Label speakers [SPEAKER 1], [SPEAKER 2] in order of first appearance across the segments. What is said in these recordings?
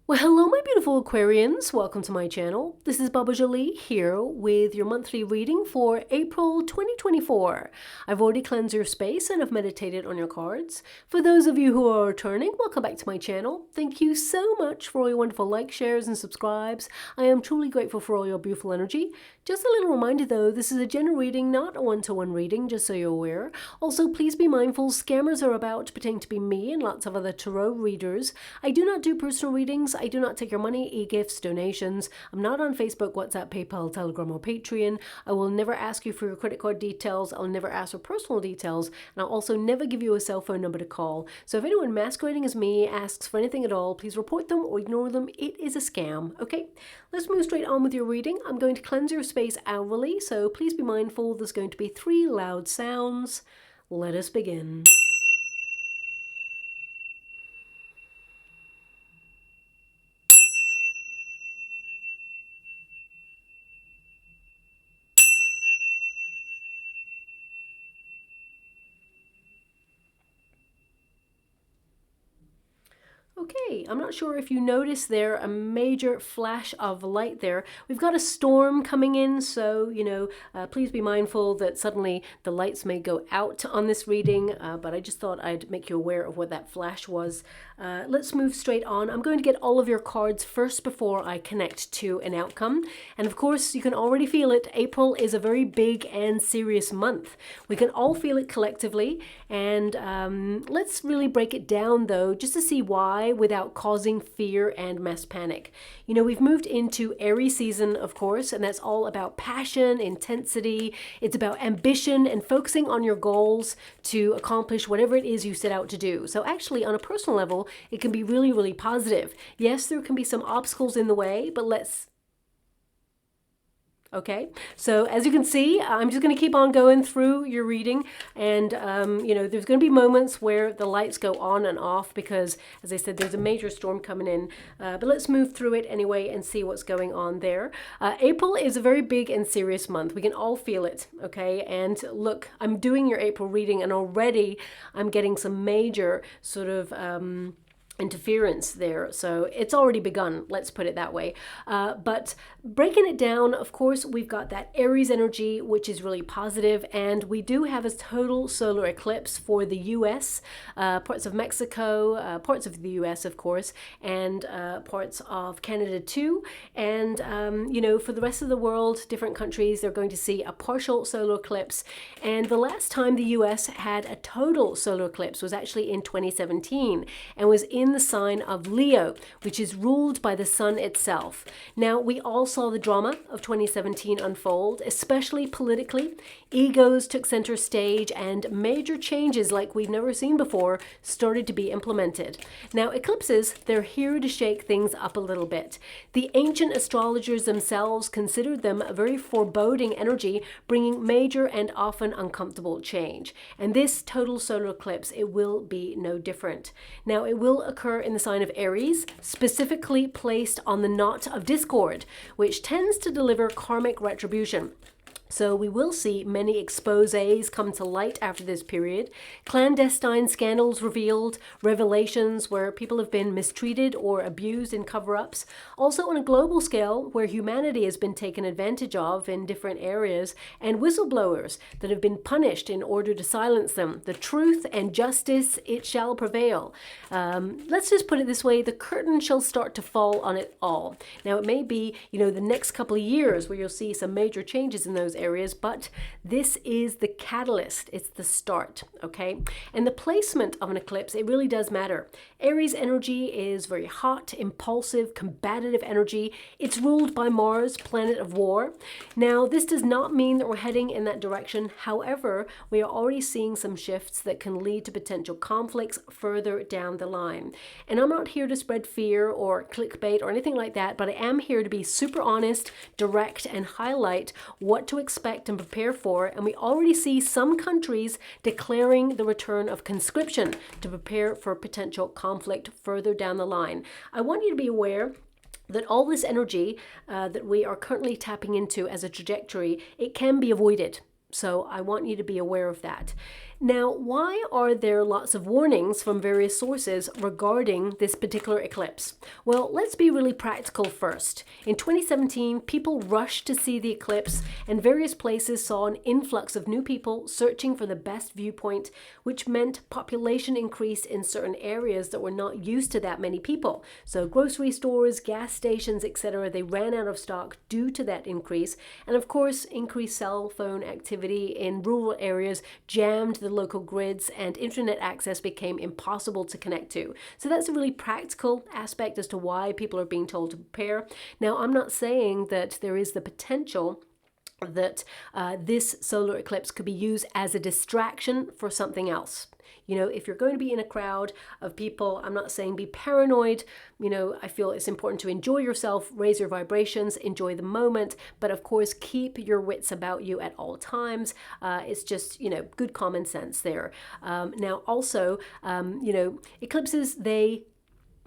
[SPEAKER 1] Well, hello, my beautiful Aquarians. Welcome to my channel. This is Baba Jolie here with your monthly reading for April 2024. I've already cleansed your space and have meditated on your cards. For those of you who are returning, welcome back to my channel. Thank you so much for all your wonderful likes, shares, and subscribes. I am truly grateful for all your beautiful energy. Just a little reminder though, this is a general reading, not a one-to-one reading, just so you're aware. Also, please be mindful, scammers are about pretending to be me and lots of other tarot readers. I do not do personal readings. I do not take your money, e-gifts, donations. I'm not on Facebook, WhatsApp, PayPal, Telegram, or Patreon. I will never ask you for your credit card details. I'll never ask for personal details. And I'll also never give you a cell phone number to call. So if anyone masquerading as me asks for anything at all, please report them or ignore them. It is a scam, okay? Let's move straight on with your reading. I'm going to cleanse your space hourly, so please be mindful. There's going to be 3 loud sounds. Let us begin. Okay, I'm not sure if you noticed there a major flash of light there. We've got a storm coming in, so, please be mindful that suddenly the lights may go out on this reading, but I just thought I'd make you aware of what that flash was. Let's move straight on. I'm going to get all of your cards first before I connect to an outcome. And of course, you can already feel it. April is a very big and serious month. We can all feel it collectively. And let's really break it down, though, just to see why without causing fear and mass panic. You know, we've moved into Aries season, of course, and that's all about passion, intensity. It's about ambition and focusing on your goals to accomplish whatever it is you set out to do. So actually, on a personal level, it can be really, really positive. Yes, there can be some obstacles in the way, but okay, so as you can see, I'm just going to keep on going through your reading, and there's going to be moments where the lights go on and off because, as I said, there's a major storm coming in, but let's move through it anyway and see what's going on there. April is a very big and serious month. We can all feel it, okay? And look, I'm doing your April reading, and already I'm getting some major sort of interference there, so it's already begun, let's put it that way. But breaking it down, of course, we've got that Aries energy, which is really positive, and we do have a total solar eclipse for the US, parts of Mexico, parts of the US, of course, and parts of Canada too. And for the rest of the world, different countries, they're going to see a partial solar eclipse. And the last time the US had a total solar eclipse was actually in 2017 and was in the sign of Leo, which is ruled by the sun itself. Now, we all saw the drama of 2017 unfold, especially politically. Egos took center stage and major changes like we've never seen before started to be implemented. Now, eclipses, they're here to shake things up a little bit. The ancient astrologers themselves considered them a very foreboding energy, bringing major and often uncomfortable change. And this total solar eclipse, it will be no different. Now, it will occur in the sign of Aries, specifically placed on the knot of discord, which tends to deliver karmic retribution. So we will see many exposés come to light after this period, clandestine scandals revealed, revelations where people have been mistreated or abused in cover-ups. Also on a global scale where humanity has been taken advantage of in different areas, and whistleblowers that have been punished in order to silence them. The truth and justice, it shall prevail. Let's just put it this way, the curtain shall start to fall on it all. Now it may be, the next couple of years where you'll see some major changes in those areas, but this is the catalyst. It's the start, okay? And the placement of an eclipse, it really does matter. Aries energy is very hot, impulsive, combative energy. It's ruled by Mars, planet of war. Now, this does not mean that we're heading in that direction. However, we are already seeing some shifts that can lead to potential conflicts further down the line. And I'm not here to spread fear or clickbait or anything like that, but I am here to be super honest, direct, and highlight what to expect and prepare for. And we already see some countries declaring the return of conscription to prepare for potential conflict further down the line. I want you to be aware that all this energy that we are currently tapping into as a trajectory, it can be avoided. So I want you to be aware of that. Now, why are there lots of warnings from various sources regarding this particular eclipse? Well, let's be really practical first. In 2017, people rushed to see the eclipse, and various places saw an influx of new people searching for the best viewpoint, which meant population increase in certain areas that were not used to that many people. So grocery stores, gas stations, etc., they ran out of stock due to that increase. And of course, increased cell phone activity in rural areas jammed the local grids, and internet access became impossible to connect to. So that's a really practical aspect as to why people are being told to prepare. Now, I'm not saying that there is the potential that this solar eclipse could be used as a distraction for something else. You know, if you're going to be in a crowd of people, I'm not saying be paranoid. You know, I feel it's important to enjoy yourself, raise your vibrations, enjoy the moment, but of course, keep your wits about you at all times. It's just, you know, good common sense there. Now, also, you know, eclipses, they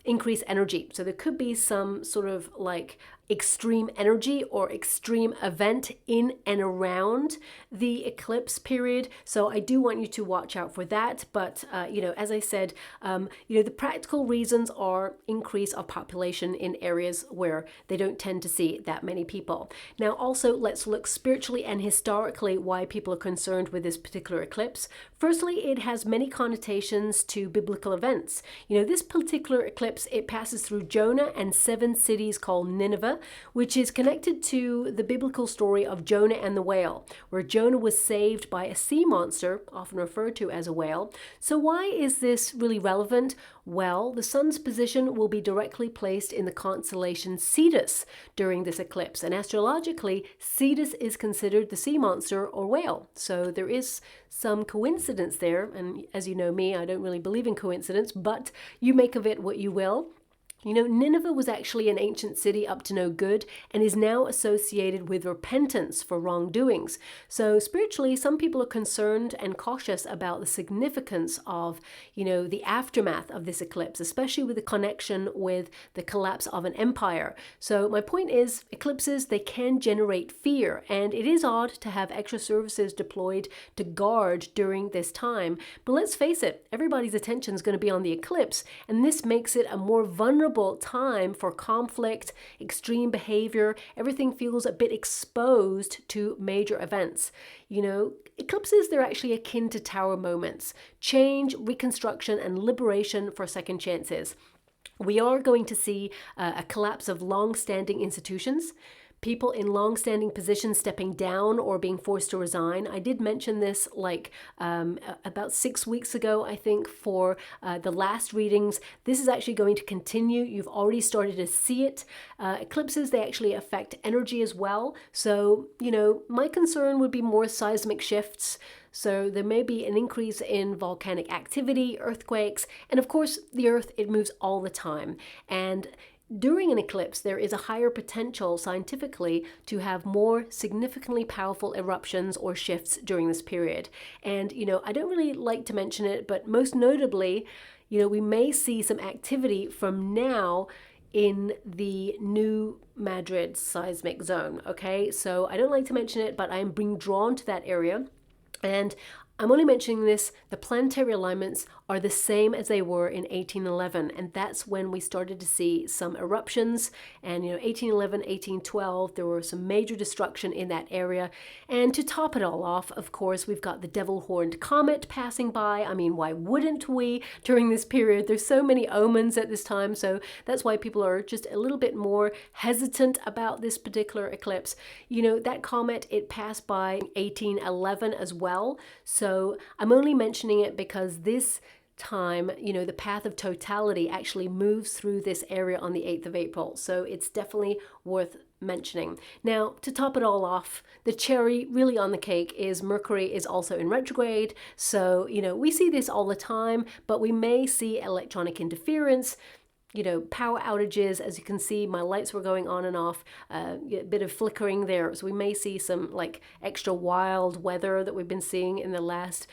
[SPEAKER 1] increase energy. So there could be some sort of like extreme energy or extreme event in and around the eclipse period. So I do want you to watch out for that. But, you know, as I said, you know, the practical reasons are increase of population in areas where they don't tend to see that many people. Now, also, let's look spiritually and historically why people are concerned with this particular eclipse. Firstly, it has many connotations to biblical events. You know, this particular eclipse, it passes through Jonah and 7 cities called Nineveh, which is connected to the biblical story of Jonah and the whale, where Jonah was saved by a sea monster, often referred to as a whale. So why is this really relevant? Well, the sun's position will be directly placed in the constellation Cetus during this eclipse, and astrologically, Cetus is considered the sea monster or whale. So there is some coincidence there, and as you know me, I don't really believe in coincidence, but you make of it what you will. You know, Nineveh was actually an ancient city up to no good and is now associated with repentance for wrongdoings. So spiritually, some people are concerned and cautious about the significance of, you know, the aftermath of this eclipse, especially with the connection with the collapse of an empire. So my point is, eclipses, they can generate fear, and it is odd to have extra services deployed to guard during this time. But let's face it, everybody's attention is going to be on the eclipse, and this makes it a more vulnerable time for conflict, extreme behavior. Everything feels a bit exposed to major events. You know, eclipses, they're actually akin to tower moments, change, reconstruction, and liberation for second chances. We are going to see a collapse of long-standing institutions, people in long-standing positions stepping down or being forced to resign. I did mention this like about 6 weeks ago, I think, for the last readings. This is actually going to continue. You've already started to see it. Eclipses, they actually affect energy as well. So, you know, my concern would be more seismic shifts. So there may be an increase in volcanic activity, earthquakes, and of course, the Earth, it moves all the time. And during an eclipse, there is a higher potential scientifically to have more significantly powerful eruptions or shifts during this period. And, you know, I don't really like to mention it, but most notably, you know, we may see some activity from now in the New Madrid seismic zone. Okay, so I don't like to mention it, but I'm being drawn to that area. And I'm only mentioning this, the planetary alignments are the same as they were in 1811, and that's when we started to see some eruptions. And, you know, 1811, 1812, there were some major destruction in that area. And to top it all off, of course, we've got the devil-horned comet passing by. I mean, why wouldn't we during this period? There's so many omens at this time, so that's why people are just a little bit more hesitant about this particular eclipse. You know, that comet, it passed by 1811 as well. So I'm only mentioning it because this time, you know, the path of totality actually moves through this area on the 8th of April. So it's definitely worth mentioning. Now, to top it all off, the cherry really on the cake is Mercury is also in retrograde. So, you know, we see this all the time, but we may see electronic interference, you know, power outages. As you can see, my lights were going on and off, a bit of flickering there. So we may see some like extra wild weather that we've been seeing in the last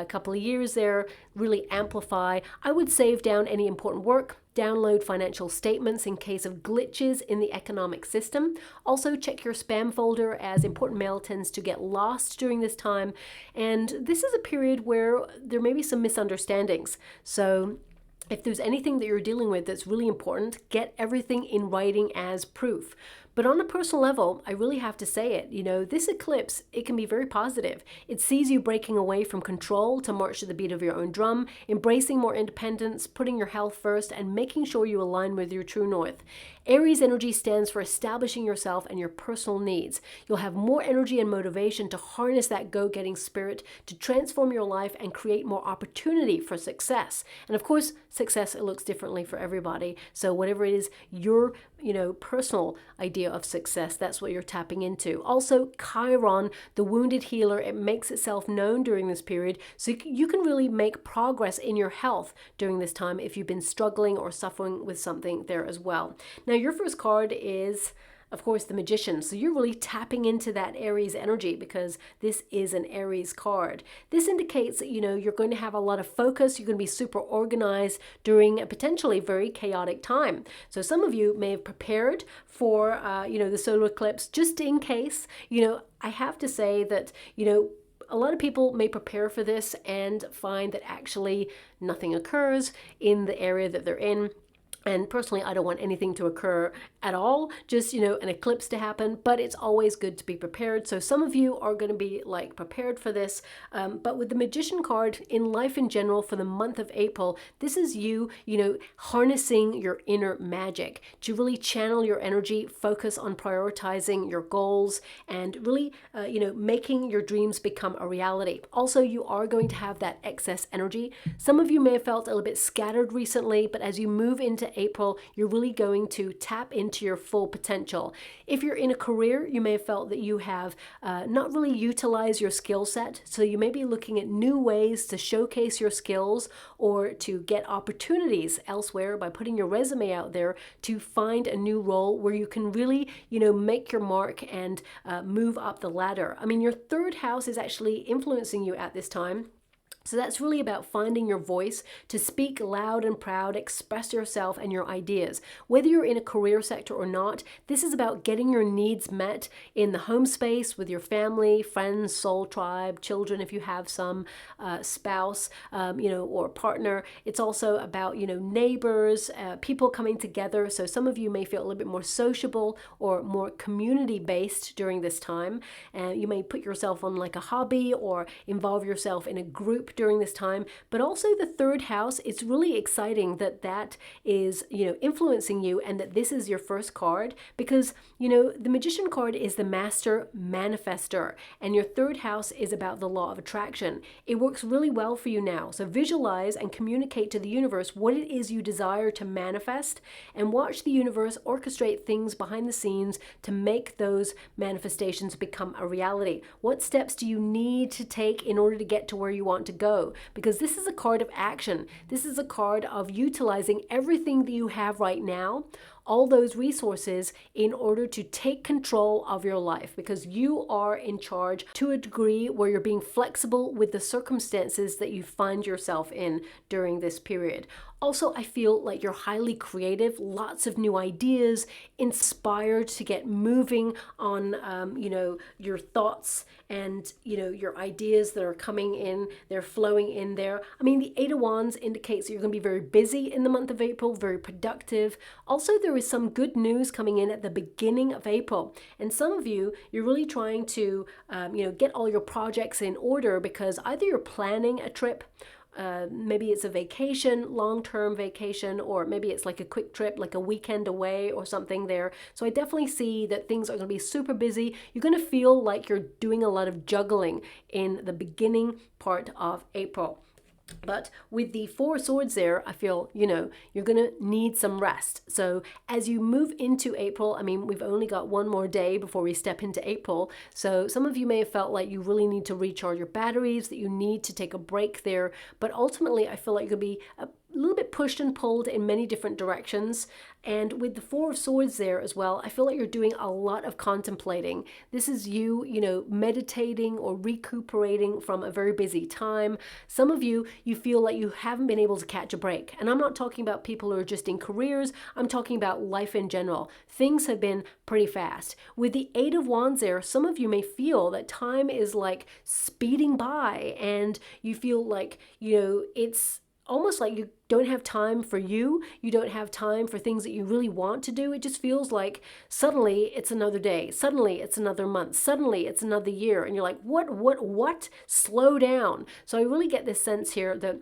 [SPEAKER 1] couple of years there really amplify. I would save down any important work. download financial statements in case of glitches in the economic system. Also, check your spam folder, as important mail tends to get lost during this time. And this is a period where there may be some misunderstandings. So if there's anything that you're dealing with that's really important, get everything in writing as proof. But on a personal level, I really have to say it, this eclipse, it can be very positive. It sees you breaking away from control to march to the beat of your own drum, embracing more independence, putting your health first, and making sure you align with your true north. Aries energy stands for establishing yourself and your personal needs. You'll have more energy and motivation to harness that go-getting spirit, to transform your life and create more opportunity for success. And of course, success, it looks differently for everybody. So whatever it is your personal idea of success, that's what you're tapping into. Also, Chiron, the wounded healer, it makes itself known during this period, so you can really make progress in your health during this time if you've been struggling or suffering with something there as well. Now, your first card is, of course, the Magician. So you're really tapping into that Aries energy because this is an Aries card. This indicates that, you're going to have a lot of focus. You're going to be super organized during a potentially very chaotic time. So some of you may have prepared for, the solar eclipse just in case. I have to say that, a lot of people may prepare for this and find that actually nothing occurs in the area that they're in. And personally, I don't want anything to occur at all, just, an eclipse to happen, but it's always good to be prepared. So some of you are going to be prepared for this. But with the Magician card in life in general for the month of April, this is you, harnessing your inner magic to really channel your energy, focus on prioritizing your goals and really, making your dreams become a reality. Also, you are going to have that excess energy. Some of you may have felt a little bit scattered recently, but as you move into April, you're really going to tap into your full potential. If you're in a career, you may have felt that you have not really utilized your skill set. So you may be looking at new ways to showcase your skills or to get opportunities elsewhere by putting your resume out there to find a new role where you can really, make your mark and move up the ladder. I mean, your third house is actually influencing you at this time. So that's really about finding your voice to speak loud and proud, express yourself and your ideas. Whether you're in a career sector or not, this is about getting your needs met in the home space with your family, friends, soul tribe, children if you have some, spouse, or partner. It's also about, neighbors, people coming together. So some of you may feel a little bit more sociable or more community-based during this time. You may put yourself on like a hobby or involve yourself in a group during this time. But also the third house, it's really exciting that is, influencing you and that this is your first card because, the Magician card is the master manifester and your third house is about the law of attraction. It works really well for you now. So visualize and communicate to the universe what it is you desire to manifest and watch the universe orchestrate things behind the scenes to make those manifestations become a reality. What steps do you need to take in order to get to where you want to go? Because this is a card of action. This is a card of utilizing everything that you have right now, all those resources, in order to take control of your life because you are in charge to a degree where you're being flexible with the circumstances that you find yourself in during this period. Also, I feel like you're highly creative, lots of new ideas, inspired to get moving on, your thoughts and, your ideas that are coming in, they're flowing in there. I mean, the Eight of Wands indicates that you're going to be very busy in the month of April, very productive. Also, there is some good news coming in at the beginning of April. And some of you, you're really trying to, get all your projects in order because either you're planning a trip, maybe it's a vacation, long-term vacation, or maybe it's like a quick trip, like a weekend away or something there. So I definitely see that things are going to be super busy. You're going to feel like you're doing a lot of juggling in the beginning part of April. But with the Four of Swords there, I feel, you're going to need some rest. So as you move into April, I mean, we've only got one more day before we step into April. So some of you may have felt like you really need to recharge your batteries, that you need to take a break there. But ultimately, I feel like you're going to be a little bit pushed and pulled in many different directions. And with the Four of Swords there as well, I feel like you're doing a lot of contemplating. This is you, meditating or recuperating from a very busy time. Some of you, you feel like you haven't been able to catch a break. And I'm not talking about people who are just in careers. I'm talking about life in general. Things have been pretty fast. With the Eight of Wands there, some of you may feel that time is like speeding by, and you feel like, it's almost like you don't have time for you. You don't have time for things that you really want to do. It just feels like suddenly it's another day. Suddenly it's another month. Suddenly it's another year. And you're like, what? Slow down. So I really get this sense here that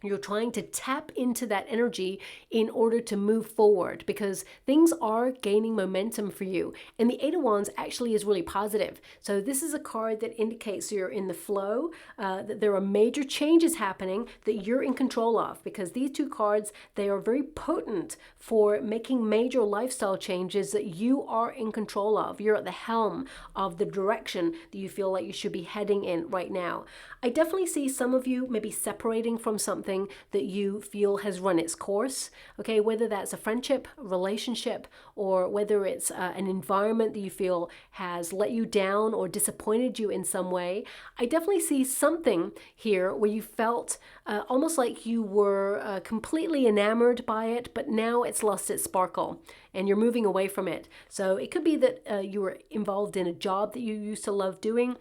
[SPEAKER 1] you're trying to tap into that energy in order to move forward, because things are gaining momentum for you. And the Eight of Wands actually is really positive. So this is a card that indicates you're in the flow, that there are major changes happening that you're in control of, because these two cards, they are very potent for making major lifestyle changes that you are in control of. You're at the helm of the direction that you feel like you should be heading in right now. I definitely see some of you maybe separating from something that you feel has run its course, okay, whether that's a friendship, a relationship, or whether it's an environment that you feel has let you down or disappointed you in some way. I definitely see something here where you felt almost like you were completely enamored by it, but now it's lost its sparkle and you're moving away from it. So it could be that you were involved in a job that you used to love doing,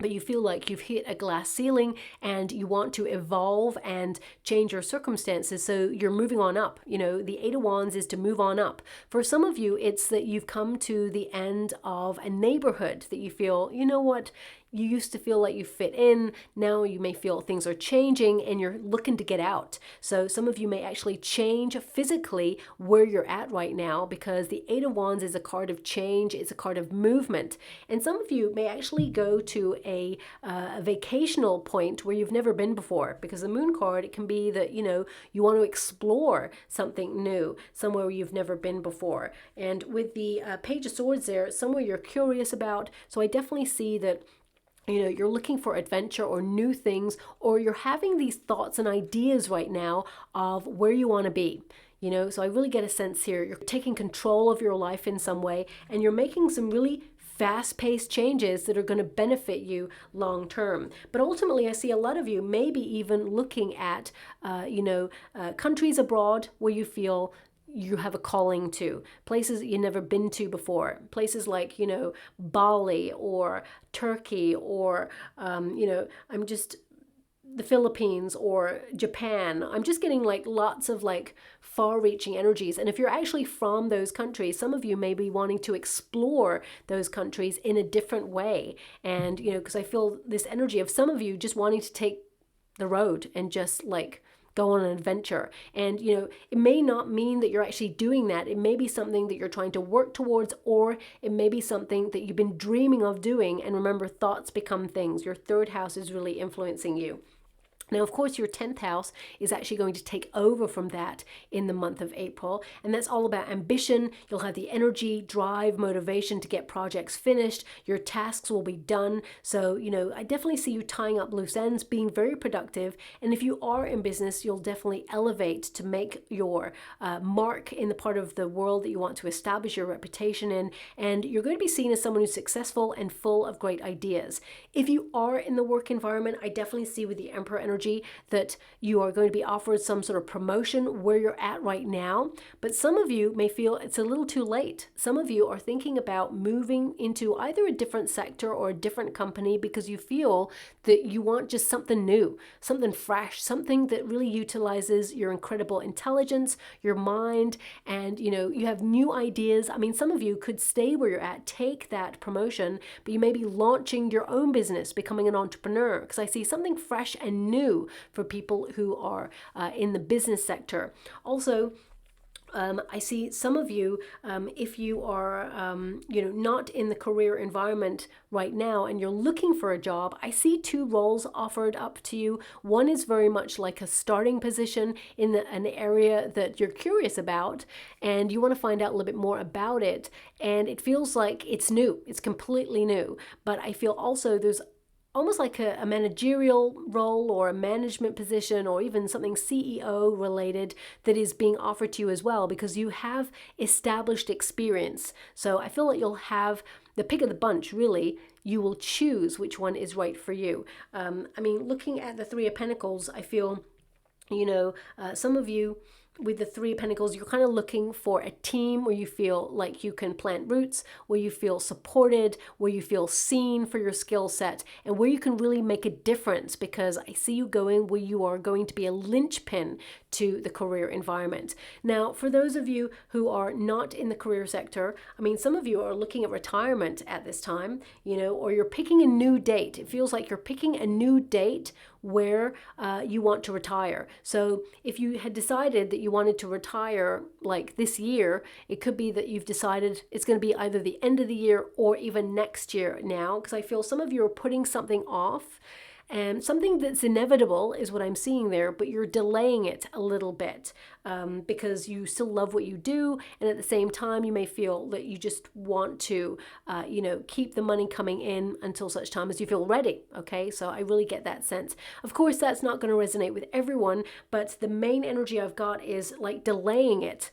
[SPEAKER 1] but you feel like you've hit a glass ceiling and you want to evolve and change your circumstances. So you're moving on up. The Eight of Wands is to move on up. For some of you, it's that you've come to the end of a neighborhood that you feel, you know what, you used to feel like you fit in. Now you may feel things are changing and you're looking to get out. So some of you may actually change physically where you're at right now, because the Eight of Wands is a card of change. It's a card of movement. And some of you may actually go to a vacational point where you've never been before, because the Moon card, it can be that, you want to explore something new, somewhere where you've never been before. And with the Page of Swords there, somewhere you're curious about. So I definitely see that you're looking for adventure or new things, or you're having these thoughts and ideas right now of where you want to be. So I really get a sense here you're taking control of your life in some way, and you're making some really fast-paced changes that are going to benefit you long term. But ultimately, I see a lot of you maybe even looking at, countries abroad where you feel you have a calling to, places that you've never been to before, places like, Bali or Turkey or, I'm just the Philippines or Japan. I'm just getting like lots of like far-reaching energies. And if you're actually from those countries, some of you may be wanting to explore those countries in a different way. And, because I feel this energy of some of you just wanting to take the road and just like go on an adventure. And, it may not mean that you're actually doing that. It may be something that you're trying to work towards, or it may be something that you've been dreaming of doing. And remember, thoughts become things. Your third house is really influencing you. Now, of course, your 10th house is actually going to take over from that in the month of April. And that's all about ambition. You'll have the energy, drive, motivation to get projects finished. Your tasks will be done. So, I definitely see you tying up loose ends, being very productive. And if you are in business, you'll definitely elevate to make your mark in the part of the world that you want to establish your reputation in. And you're going to be seen as someone who's successful and full of great ideas. If you are in the work environment, I definitely see with the Emperor energy that you are going to be offered some sort of promotion where you're at right now. But some of you may feel it's a little too late. Some of you are thinking about moving into either a different sector or a different company because you feel that you want just something new, something fresh, something that really utilizes your incredible intelligence, your mind, and you have new ideas. I mean, some of you could stay where you're at, take that promotion, but you may be launching your own business, becoming an entrepreneur, because I see something fresh and new for people who are in the business sector. Also, I see some of you, if you are, not in the career environment right now and you're looking for a job, I see two roles offered up to you. One is very much like a starting position in an area that you're curious about and you want to find out a little bit more about it. And it feels like it's new. It's completely new. But I feel also there's almost like a managerial role or a management position or even something CEO related that is being offered to you as well, because you have established experience. So I feel like you'll have the pick of the bunch, really. You will choose which one is right for you. I mean, looking at the Three of Pentacles, I feel, some of you with the Three of Pentacles, you're kind of looking for a team where you feel like you can plant roots, where you feel supported, where you feel seen for your skill set, and where you can really make a difference, because I see you going where you are going to be a linchpin to the career environment. Now, for those of you who are not in the career sector, I mean, some of you are looking at retirement at this time, or you're picking a new date. It feels like you're picking a new date where you want to retire. So if you had decided that you wanted to retire like this year, it could be that you've decided it's going to be either the end of the year or even next year now, because I feel some of you are putting something off. And something that's inevitable is what I'm seeing there, but you're delaying it a little bit because you still love what you do. And at the same time, you may feel that you just want to, keep the money coming in until such time as you feel ready. Okay, so I really get that sense. Of course, that's not going to resonate with everyone, but the main energy I've got is like delaying it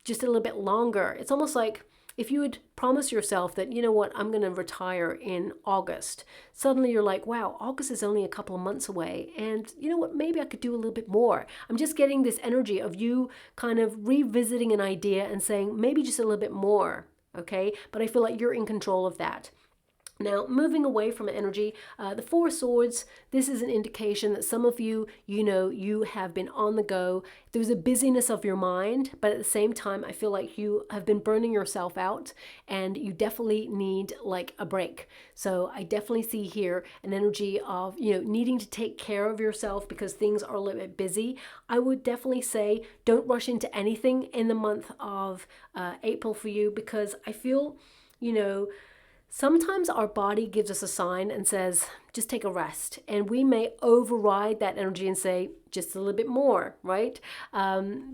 [SPEAKER 1] just a little bit longer. It's almost like if you would promise yourself that, you know what, I'm going to retire in August, suddenly you're like, wow, August is only a couple of months away. And you know what, maybe I could do a little bit more. I'm just getting this energy of you kind of revisiting an idea and saying maybe just a little bit more. Okay. But I feel like you're in control of that. Now, moving away from energy, the Four of Swords, this is an indication that some of you, you have been on the go. There's a busyness of your mind, but at the same time, I feel like you have been burning yourself out and you definitely need like a break. So I definitely see here an energy of, needing to take care of yourself because things are a little bit busy. I would definitely say don't rush into anything in the month of April for you, because I feel, sometimes our body gives us a sign and says, just take a rest. And we may override that energy and say, just a little bit more, right?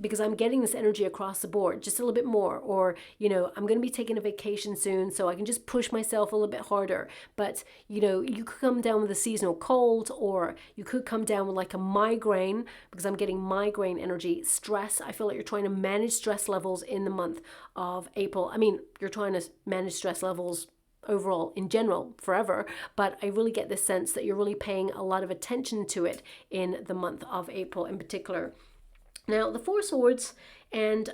[SPEAKER 1] Because I'm getting this energy across the board, just a little bit more. Or, I'm going to be taking a vacation soon, so I can just push myself a little bit harder. But, you could come down with a seasonal cold, or you could come down with like a migraine, because I'm getting migraine energy, stress. I feel like you're trying to manage stress levels in the month of April. I mean, you're trying to manage stress levels overall in general forever, but I really get this sense that you're really paying a lot of attention to it in the month of April in particular. Now, the Four of Swords and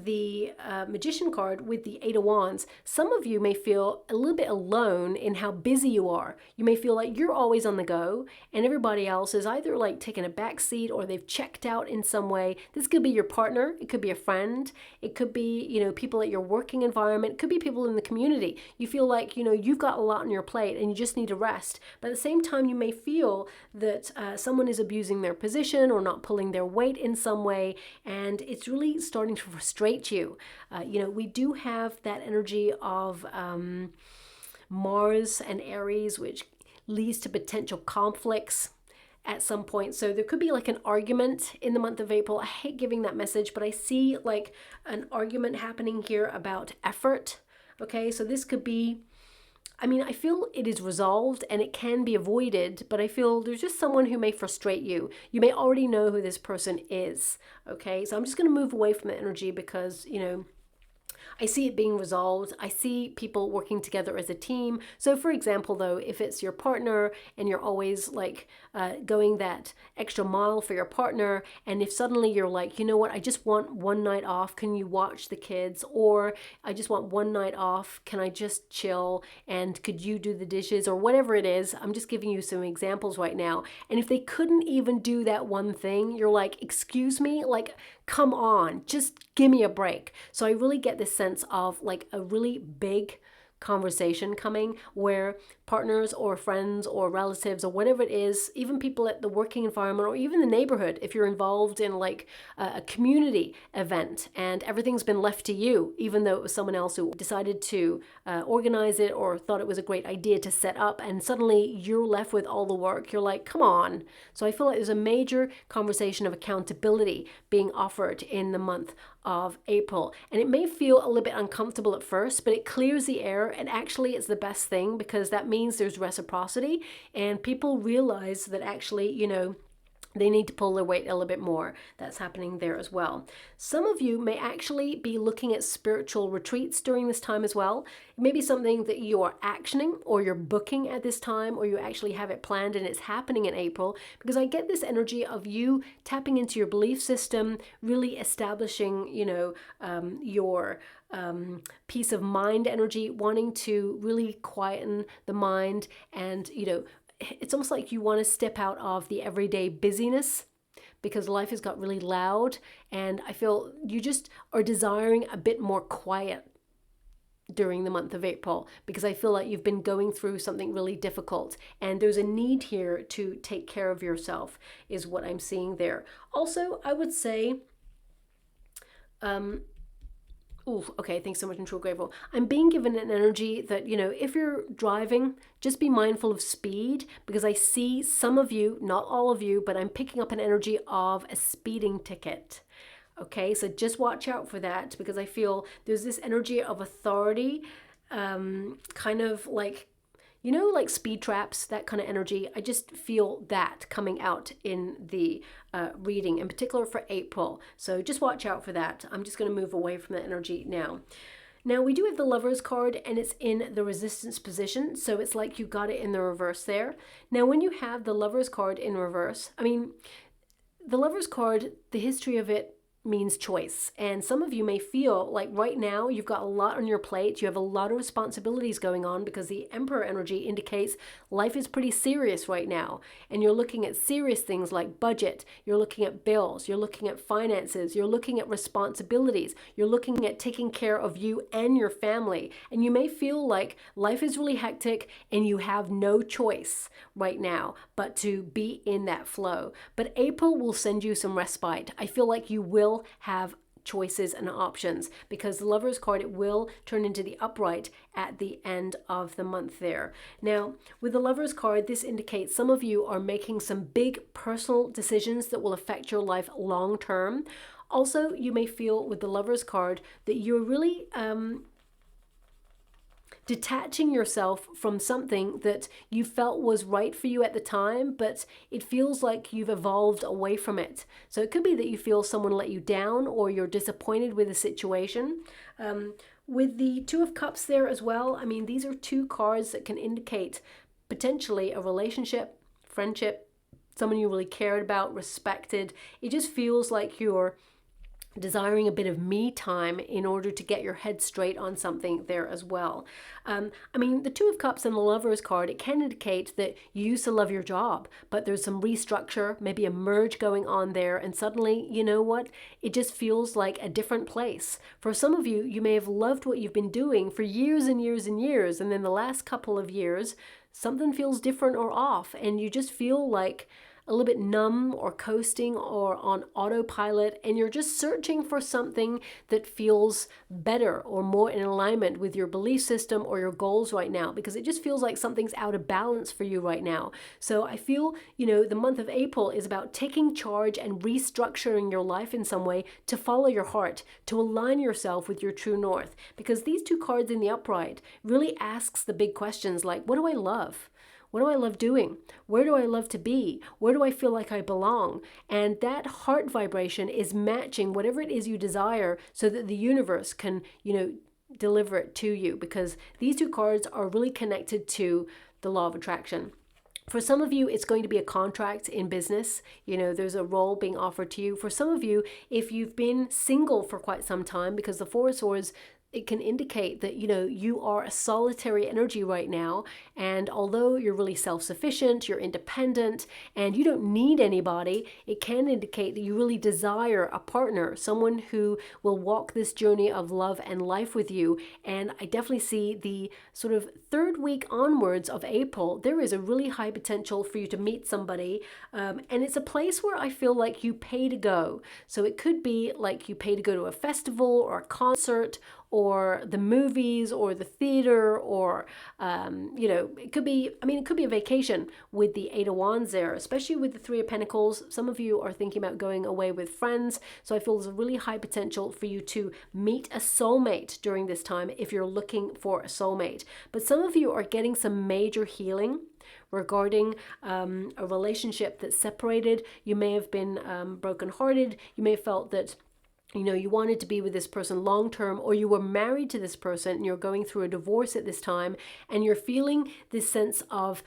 [SPEAKER 1] the Magician card with the Eight of Wands, some of you may feel a little bit alone in how busy you are. You may feel like you're always on the go and everybody else is either like taking a back seat or they've checked out in some way. This could be your partner. It could be a friend. It could be, people at your working environment. It could be people in the community. You feel like, you've got a lot on your plate and you just need to rest. But at the same time, you may feel that someone is abusing their position or not pulling their weight in some way. And it's really starting to frustrate you. We do have that energy of Mars and Aries, which leads to potential conflicts at some point. So there could be like an argument in the month of April. I hate giving that message, but I see like an argument happening here about effort. Okay, so this could be, I feel it is resolved and it can be avoided, but I feel there's just someone who may frustrate you. You may already know who this person is, okay? So I'm just going to move away from the energy because, I see it being resolved. I see people working together as a team. So for example, though, if it's your partner and you're always like going that extra mile for your partner, and if suddenly you're like, you know what, I just want one night off, can you watch the kids? Or I just want one night off, can I just chill? And could you do the dishes? Or whatever it is. I'm just giving you some examples right now. And if they couldn't even do that one thing, you're like, excuse me, like, come on, just give me a break. So I really get this sense of like a really big conversation coming where partners or friends or relatives or whatever it is, even people at the working environment or even the neighborhood, if you're involved in like a community event and everything's been left to you, even though it was someone else who decided to organize it or thought it was a great idea to set up, and suddenly you're left with all the work, you're like, come on. So I feel like there's a major conversation of accountability being offered in the month of April. And it may feel a little bit uncomfortable at first, but it clears the air, and actually it's the best thing because that means means there's reciprocity, and people realize that actually, you know, they need to pull their weight a little bit more. That's happening there as well. Some of you may actually be looking at spiritual retreats during this time as well. It may be something that you are actioning or you're booking at this time, or you actually have it planned and it's happening in April, because I get this energy of you tapping into your belief system, really establishing, you know, your peace of mind energy, wanting to really quieten the mind, and, you know, it's almost like you want to step out of the everyday busyness because life has got really loud, and I feel you just are desiring a bit more quiet during the month of April, because I feel like you've been going through something really difficult and there's a need here to take care of yourself, is what I'm seeing there. Also, I would say okay, thanks so much, I'm so grateful. I'm being given an energy that, you know, if you're driving, just be mindful of speed, because I see some of you, not all of you, but I'm picking up an energy of a speeding ticket. Okay, so just watch out for that, because I feel there's this energy of authority, kind of like, you know, like speed traps, that kind of energy. I just feel that coming out in the reading, in particular for April. So just watch out for that. I'm just going to move away from that energy now. Now we do have the Lovers card, and it's in the Resistance position. So it's like you got it in the reverse there. Now when you have the Lovers card in reverse, I mean, the Lovers card, the history of it means choice. And some of you may feel like right now you've got a lot on your plate. You have a lot of responsibilities going on, because the Emperor energy indicates life is pretty serious right now. And you're looking at serious things like budget. You're looking at bills. You're looking at finances. You're looking at responsibilities. You're looking at taking care of you and your family. And you may feel like life is really hectic and you have no choice right now but to be in that flow. But April will send you some respite. I feel like you will have choices and options, because the Lovers card, it will turn into the upright at the end of the month there. Now with the Lovers card, this indicates some of you are making some big personal decisions that will affect your life long term. Also, you may feel with the Lovers card that you're really detaching yourself from something that you felt was right for you at the time, but it feels like you've evolved away from it. So it could be that you feel someone let you down, or you're disappointed with a situation. With the Two of Cups there as well, I mean, these are two cards that can indicate potentially a relationship, friendship, someone you really cared about, respected. It just feels like you're desiring a bit of me time in order to get your head straight on something there as well. I mean, the Two of Cups and the Lovers card, it can indicate that you used to love your job, but there's some restructure, maybe a merge going on there, and suddenly, you know what, it just feels like a different place. For some of you, you may have loved what you've been doing for years and years and years, and then the last couple of years, something feels different or off, and you just feel like a little bit numb or coasting or on autopilot, and you're just searching for something that feels better or more in alignment with your belief system or your goals right now, because it just feels like something's out of balance for you right now. So I feel, you know, the month of April is about taking charge and restructuring your life in some way to follow your heart, to align yourself with your true north, because these two cards in the upright really asks the big questions like, what do I love? What do I love doing? Where do I love to be? Where do I feel like I belong? And that heart vibration is matching whatever it is you desire, so that the universe can, you know, deliver it to you, because these two cards are really connected to the law of attraction. For some of you, it's going to be a contract in business. You know, there's a role being offered to you. For some of you, if you've been single for quite some time, because the Four of Swords, it can indicate that, you know, you are a solitary energy right now. And although you're really self-sufficient, you're independent, and you don't need anybody, it can indicate that you really desire a partner, someone who will walk this journey of love and life with you. And I definitely see the sort of third week onwards of April, there is a really high potential for you to meet somebody. And it's a place where I feel like you pay to go. So it could be like you pay to go to a festival or a concert, or the movies or the theater, or, you know, it could be, I mean, it could be a vacation with the Eight of Wands there, especially with the Three of Pentacles. Some of you are thinking about going away with friends. So I feel there's a really high potential for you to meet a soulmate during this time if you're looking for a soulmate. But some of you are getting some major healing regarding a relationship that's separated. You may have been brokenhearted. You may have felt that, you know, you wanted to be with this person long term, or you were married to this person and you're going through a divorce at this time, and you're feeling this sense of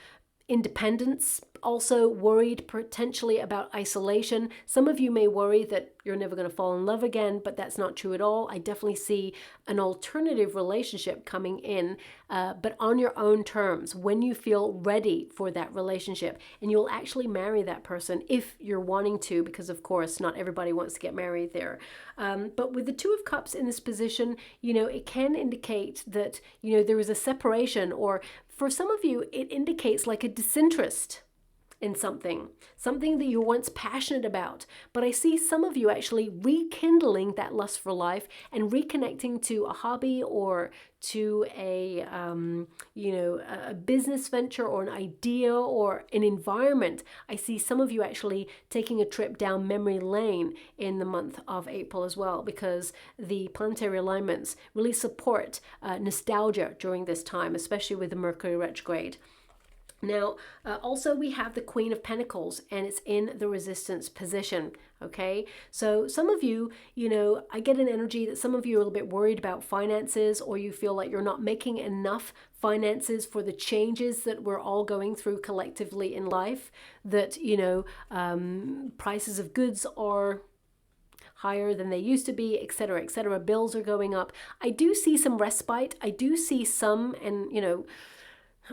[SPEAKER 1] independence, also worried potentially about isolation. Some of you may worry that you're never going to fall in love again, but that's not true at all. I definitely see an alternative relationship coming in, but on your own terms, when you feel ready for that relationship, and you'll actually marry that person if you're wanting to, because of course not everybody wants to get married there. But with the Two of Cups in this position, you know, it can indicate that, you know, there is a separation, or for some of you, it indicates like a disinterest in something that you were once passionate about. But I see some of you actually rekindling that lust for life and reconnecting to a hobby, or to a, you know, a business venture, or an idea, or an environment. I see some of you actually taking a trip down memory lane in the month of April as well, because the planetary alignments really support nostalgia during this time, especially with the Mercury retrograde. Now, also we have the Queen of Pentacles, and it's in the resistance position, okay? So some of you, you know, I get an energy that some of you are a little bit worried about finances, or you feel like you're not making enough finances for the changes that we're all going through collectively in life, that, you know, prices of goods are higher than they used to be, etc., etc. Bills are going up. I do see some respite. I do see some, and, you know,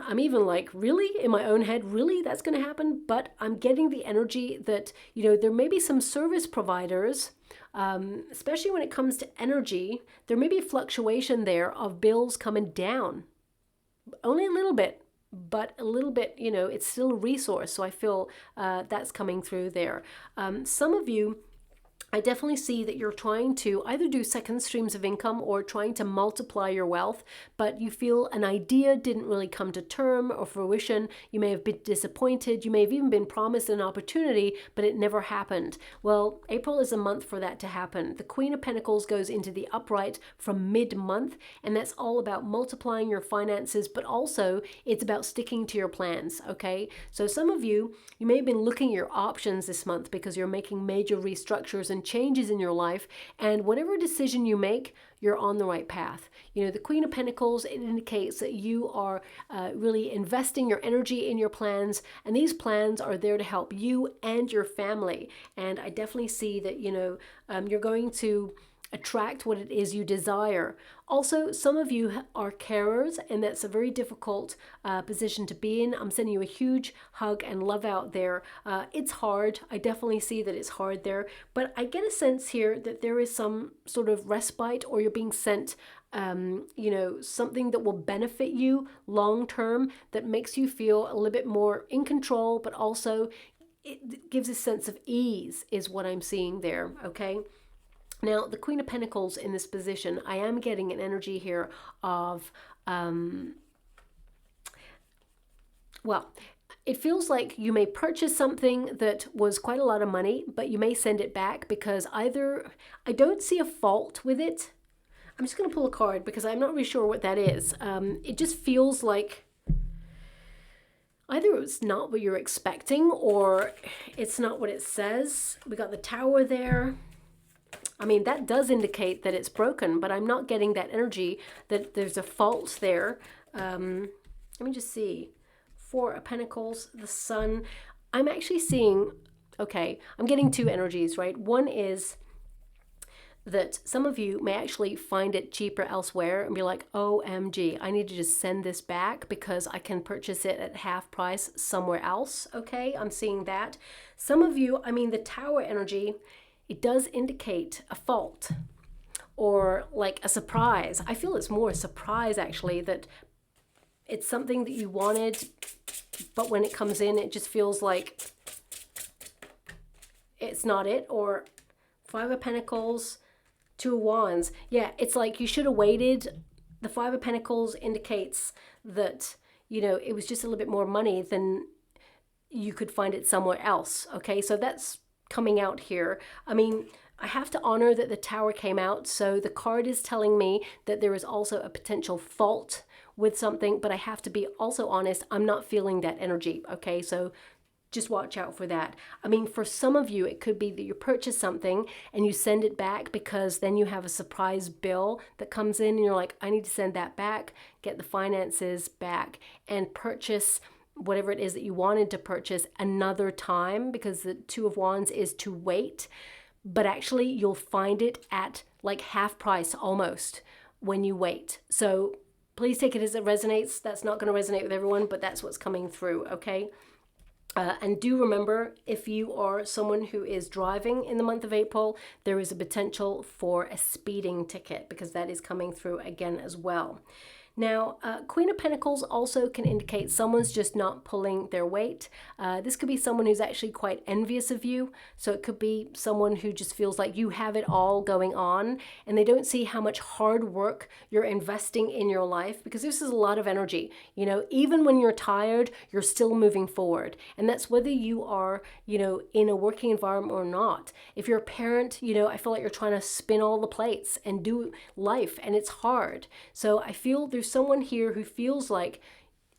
[SPEAKER 1] I'm even like, really? In my own head, really? That's going to happen? But I'm getting the energy that, you know, there may be some service providers, especially when it comes to energy, there may be fluctuation there of bills coming down. Only a little bit, but a little bit, you know, it's still a resource. So I feel that's coming through there. Some of you, I definitely see that you're trying to either do second streams of income or trying to multiply your wealth, but you feel an idea didn't really come to term or fruition. You may have been disappointed. You may have even been promised an opportunity, but it never happened. Well, April is a month for that to happen. The Queen of Pentacles goes into the upright from mid-month, and that's all about multiplying your finances, but also it's about sticking to your plans, okay? So some of you, you may have been looking at your options this month because you're making major restructures and changes in your life, and whatever decision you make, you're on the right path. You know, the Queen of Pentacles, it indicates that you are really investing your energy in your plans, and these plans are there to help you and your family. And I definitely see that, you know, you're going to attract what it is you desire. Also, some of you are carers, and that's a very difficult position to be in. I'm sending you a huge hug and love out there. It's hard. I definitely see that it's hard there, but I get a sense here that there is some sort of respite, or you're being sent you know, something that will benefit you long term, that makes you feel a little bit more in control, but also it gives a sense of ease, is what I'm seeing there, okay? Now, the Queen of Pentacles in this position, I am getting an energy here of, well, it feels like you may purchase something that was quite a lot of money, but you may send it back because either, I don't see a fault with it. I'm just going to pull a card because I'm not really sure what that is. It just feels like either it's not what you're expecting, or it's not what it says. We got the Tower there. I mean, that does indicate that it's broken, but I'm not getting that energy that there's a fault there. Let me just see. Four of Pentacles, the Sun. I'm actually seeing, okay, I'm getting two energies, right? One is that some of you may actually find it cheaper elsewhere and be like, OMG, I need to just send this back because I can purchase it at half price somewhere else, okay? I'm seeing that. Some of you, I mean, the Tower energy, it does indicate a fault or like a surprise. I feel it's more a surprise actually, that it's something that you wanted, but when it comes in, it just feels like it's not it. Or Five of Pentacles, Two of Wands. Yeah, it's like you should have waited. The Five of Pentacles indicates that, you know, it was just a little bit more money than you could find it somewhere else. Okay, so that's coming out here. I mean, I have to honor that the Tower came out, so the card is telling me that there is also a potential fault with something, but I have to be also honest, I'm not feeling that energy. Okay, so just watch out for that. I mean, for some of you, it could be that you purchase something and you send it back because then you have a surprise bill that comes in and you're like, I need to send that back, get the finances back, and purchase whatever it is that you wanted to purchase another time, because the Two of Wands is to wait. But actually, you'll find it at like half price almost when you wait. So please take it as it resonates. That's not going to resonate with everyone, but that's what's coming through, okay? And do remember, if you are someone who is driving in the month of April, there is a potential for a speeding ticket, because that is coming through again as well. Now, Queen of Pentacles also can indicate someone's just not pulling their weight. This could be someone who's actually quite envious of you. So it could be someone who just feels like you have it all going on and they don't see how much hard work you're investing in your life, because this is a lot of energy. You know, even when you're tired, you're still moving forward. And that's whether you are, you know, in a working environment or not. If you're a parent, you know, I feel like you're trying to spin all the plates and do life, and it's hard. So I feel there's someone here who feels like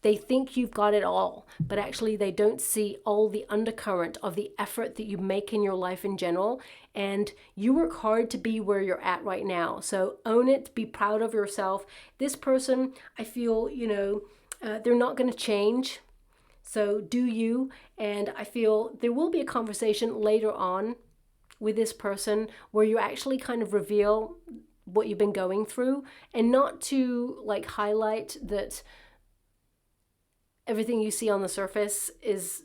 [SPEAKER 1] they think you've got it all, but actually they don't see all the undercurrent of the effort that you make in your life in general. And you work hard to be where you're at right now. So own it, be proud of yourself. This person, I feel, you know, they're not going to change. So do you. And I feel there will be a conversation later on with this person where you actually kind of reveal what you've been going through, and not to like highlight that everything you see on the surface is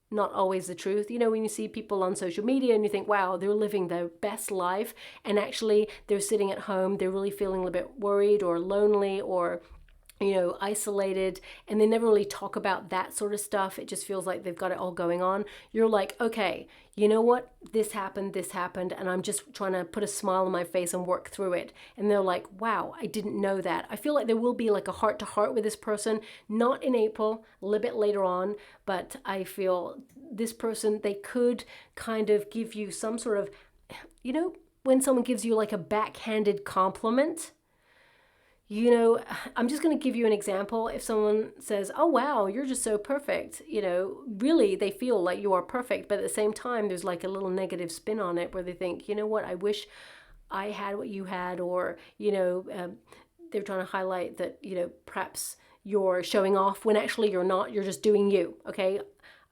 [SPEAKER 1] not always the truth. You know, when you see people on social media and you think, wow, they're living their best life, and actually they're sitting at home, they're really feeling a little bit worried or lonely or, you know, isolated, and they never really talk about that sort of stuff. It just feels like they've got it all going on. You're like, okay, you know what? This happened, and I'm just trying to put a smile on my face and work through it. And they're like, wow, I didn't know that. I feel like there will be like a heart to heart with this person, not in April, a little bit later on, but I feel this person, they could kind of give you some sort of, you know, when someone gives you like a backhanded compliment. You know, I'm just going to give you an example. If someone says, oh, wow, you're just so perfect, you know, really they feel like you are perfect. But at the same time, there's like a little negative spin on it where they think, you know what, I wish I had what you had. Or, you know, they're trying to highlight that, you know, perhaps you're showing off when actually you're not. You're just doing you. Okay.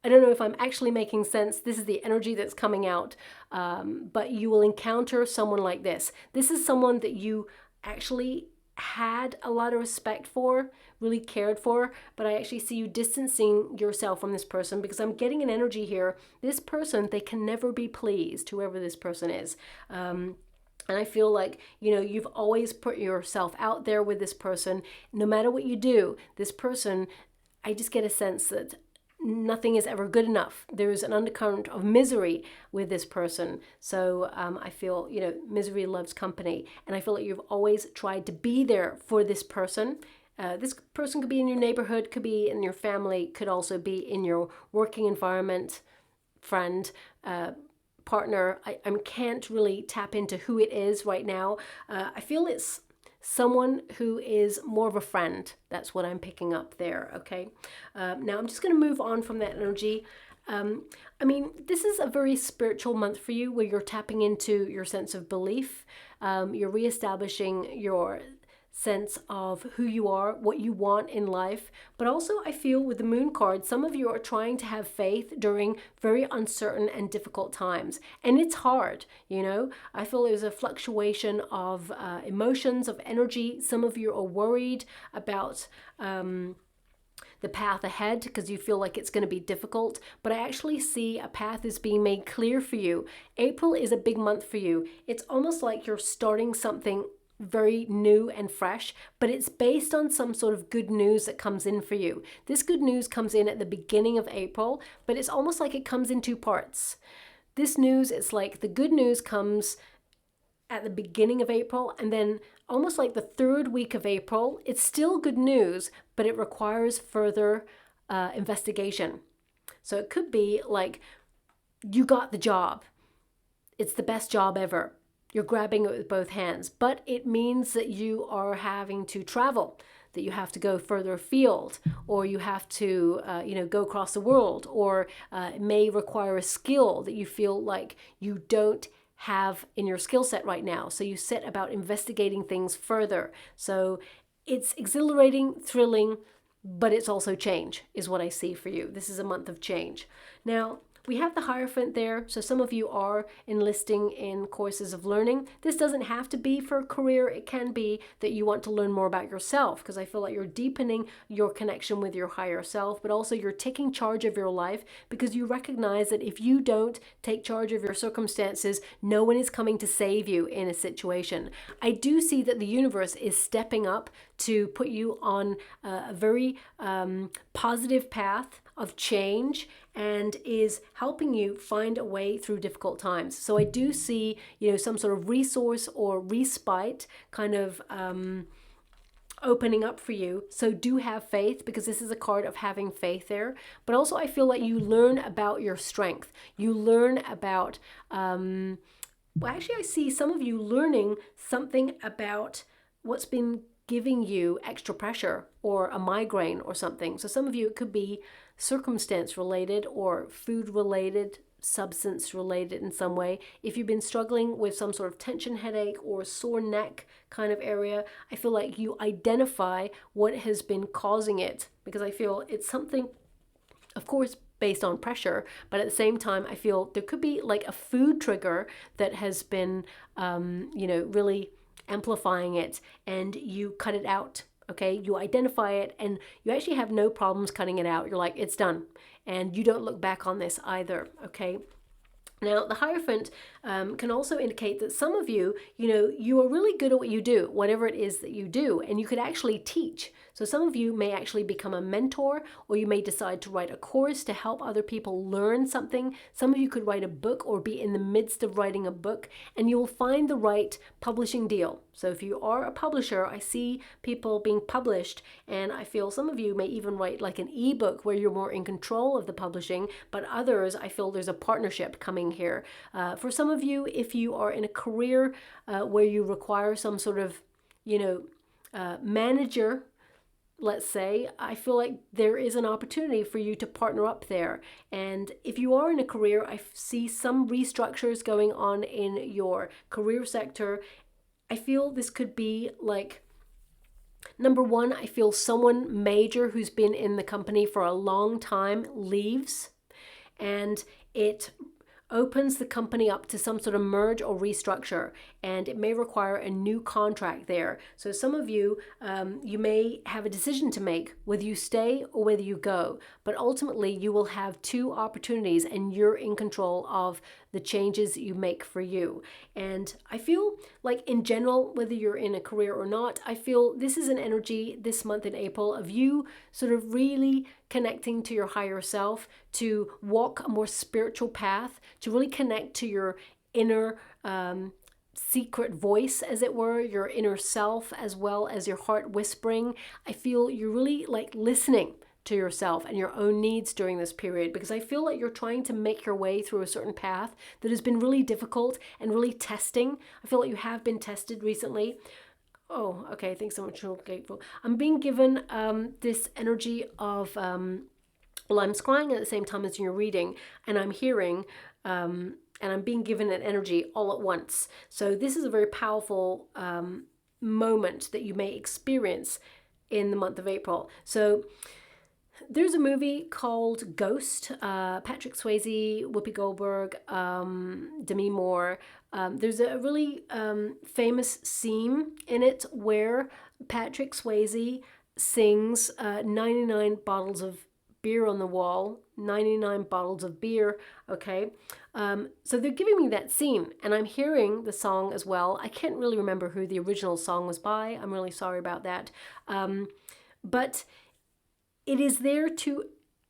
[SPEAKER 1] I don't know if I'm actually making sense. This is the energy that's coming out. But you will encounter someone like this. This is someone that you actually had a lot of respect for, really cared for, but I actually see you distancing yourself from this person, because I'm getting an energy here. This person, they can never be pleased, whoever this person is. And I feel like, you know, you've always put yourself out there with this person. No matter what you do, this person, I just get a sense that nothing is ever good enough. There's an undercurrent of misery with this person. So I feel, you know, misery loves company. And I feel like you've always tried to be there for this person. This person could be in your neighborhood, could be in your family, could also be in your working environment, friend, partner. I can't really tap into who it is right now. I feel it's someone who is more of a friend. That's what I'm picking up there, okay? Now I'm just going to move on from that energy. I mean, this is a very spiritual month for you, where you're tapping into your sense of belief. You're reestablishing your sense of who you are, what you want in life. But also I feel with the moon card, some of you are trying to have faith during very uncertain and difficult times. And it's hard, you know. I feel there's a fluctuation of emotions, of energy. Some of you are worried about the path ahead because you feel like it's going to be difficult, but I actually see a path is being made clear for you. April is a big month for you. It's almost like you're starting something very new and fresh, but it's based on some sort of good news that comes in for you. This good news comes in at the beginning of April, but it's almost like it comes in two parts. This news, it's like the good news comes at the beginning of April, and then almost like the third week of April, it's still good news, but it requires further investigation. So it could be like you got the job. It's the best job ever. You're grabbing it with both hands, but it means that you are having to travel, that you have to go further afield, or you have to, go across the world, or it may require a skill that you feel like you don't have in your skill set right now. So you set about investigating things further. So it's exhilarating, thrilling, but it's also change is what I see for you. This is a month of change. Now, we have the Hierophant there, so some of you are enlisting in courses of learning. This doesn't have to be for a career. It can be that you want to learn more about yourself, because I feel like you're deepening your connection with your higher self, but also you're taking charge of your life because you recognize that if you don't take charge of your circumstances, no one is coming to save you in a situation. I do see that the universe is stepping up to put you on a very positive path of change and is helping you find a way through difficult times. So I do see, some sort of resource or respite kind of opening up for you. So do have faith, because this is a card of having faith there. But also I feel like you learn about your strength. You learn about, I see some of you learning something about what's been giving you extra pressure or a migraine or something. So some of you, it could be circumstance related or food related, substance related in some way. If you've been struggling with some sort of tension headache or sore neck kind of area, I feel like you identify what has been causing it, because I feel it's something, of course, based on pressure, but at the same time, I feel there could be like a food trigger that has been, really amplifying it, and you cut it out. Okay, you identify it and you actually have no problems cutting it out. You're like, it's done. And you don't look back on this either. Okay. Now, the Hierophant can also indicate that some of you, you are really good at what you do, whatever it is that you do, and you could actually teach. So some of you may actually become a mentor, or you may decide to write a course to help other people learn something. Some of you could write a book or be in the midst of writing a book, and you will find the right publishing deal. So if you are a publisher, I see people being published, and I feel some of you may even write like an ebook where you're more in control of the publishing, but others, I feel there's a partnership coming here. For some of you, if you are in a career where you require some sort of, manager, let's say, I feel like there is an opportunity for you to partner up there. And if you are in a career, I see some restructures going on in your career sector. I feel this could be like, number one, I feel someone major who's been in the company for a long time leaves, and it opens the company up to some sort of merge or restructure, and it may require a new contract there. So some of you, you may have a decision to make whether you stay or whether you go, but ultimately you will have two opportunities and you're in control of the changes that you make for you. And I feel like in general, whether you're in a career or not, I feel this is an energy this month in April of you sort of really connecting to your higher self, to walk a more spiritual path, to really connect to your inner secret voice, as it were, your inner self, as well as your heart whispering. I feel you're really like listening to yourself and your own needs during this period, because I feel like you're trying to make your way through a certain path that has been really difficult and really testing. I feel like you have been tested recently. Oh, okay. Thanks so much. Grateful. I'm being given this energy of, well, I'm scrying at the same time as you're reading, and I'm hearing, and I'm being given an energy all at once. So this is a very powerful moment that you may experience in the month of April. So there's a movie called Ghost, Patrick Swayze, Whoopi Goldberg, Demi Moore. There's a really famous scene in it where Patrick Swayze sings 99 bottles of beer on the wall, 99 bottles of beer, okay? So they're giving me that scene, and I'm hearing the song as well. I can't really remember who the original song was by. I'm really sorry about that. But it is there to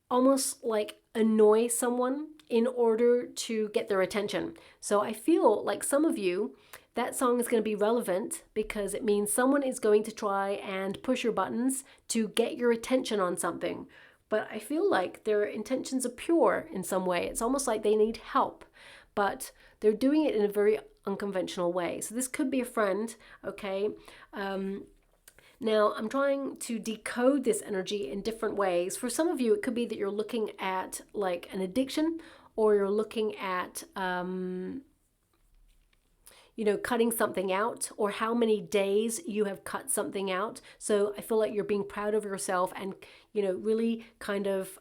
[SPEAKER 1] almost like annoy someone in order to get their attention. So I feel like some of you, that song is going to be relevant because it means someone is going to try and push your buttons to get your attention on something. But I feel like their intentions are pure in some way. It's almost like they need help, but they're doing it in a very unconventional way. So this could be a friend, okay? Now, I'm trying to decode this energy in different ways. For some of you, it could be that you're looking at like an addiction, or you're looking at cutting something out, or how many days you have cut something out. So I feel like you're being proud of yourself and, really kind of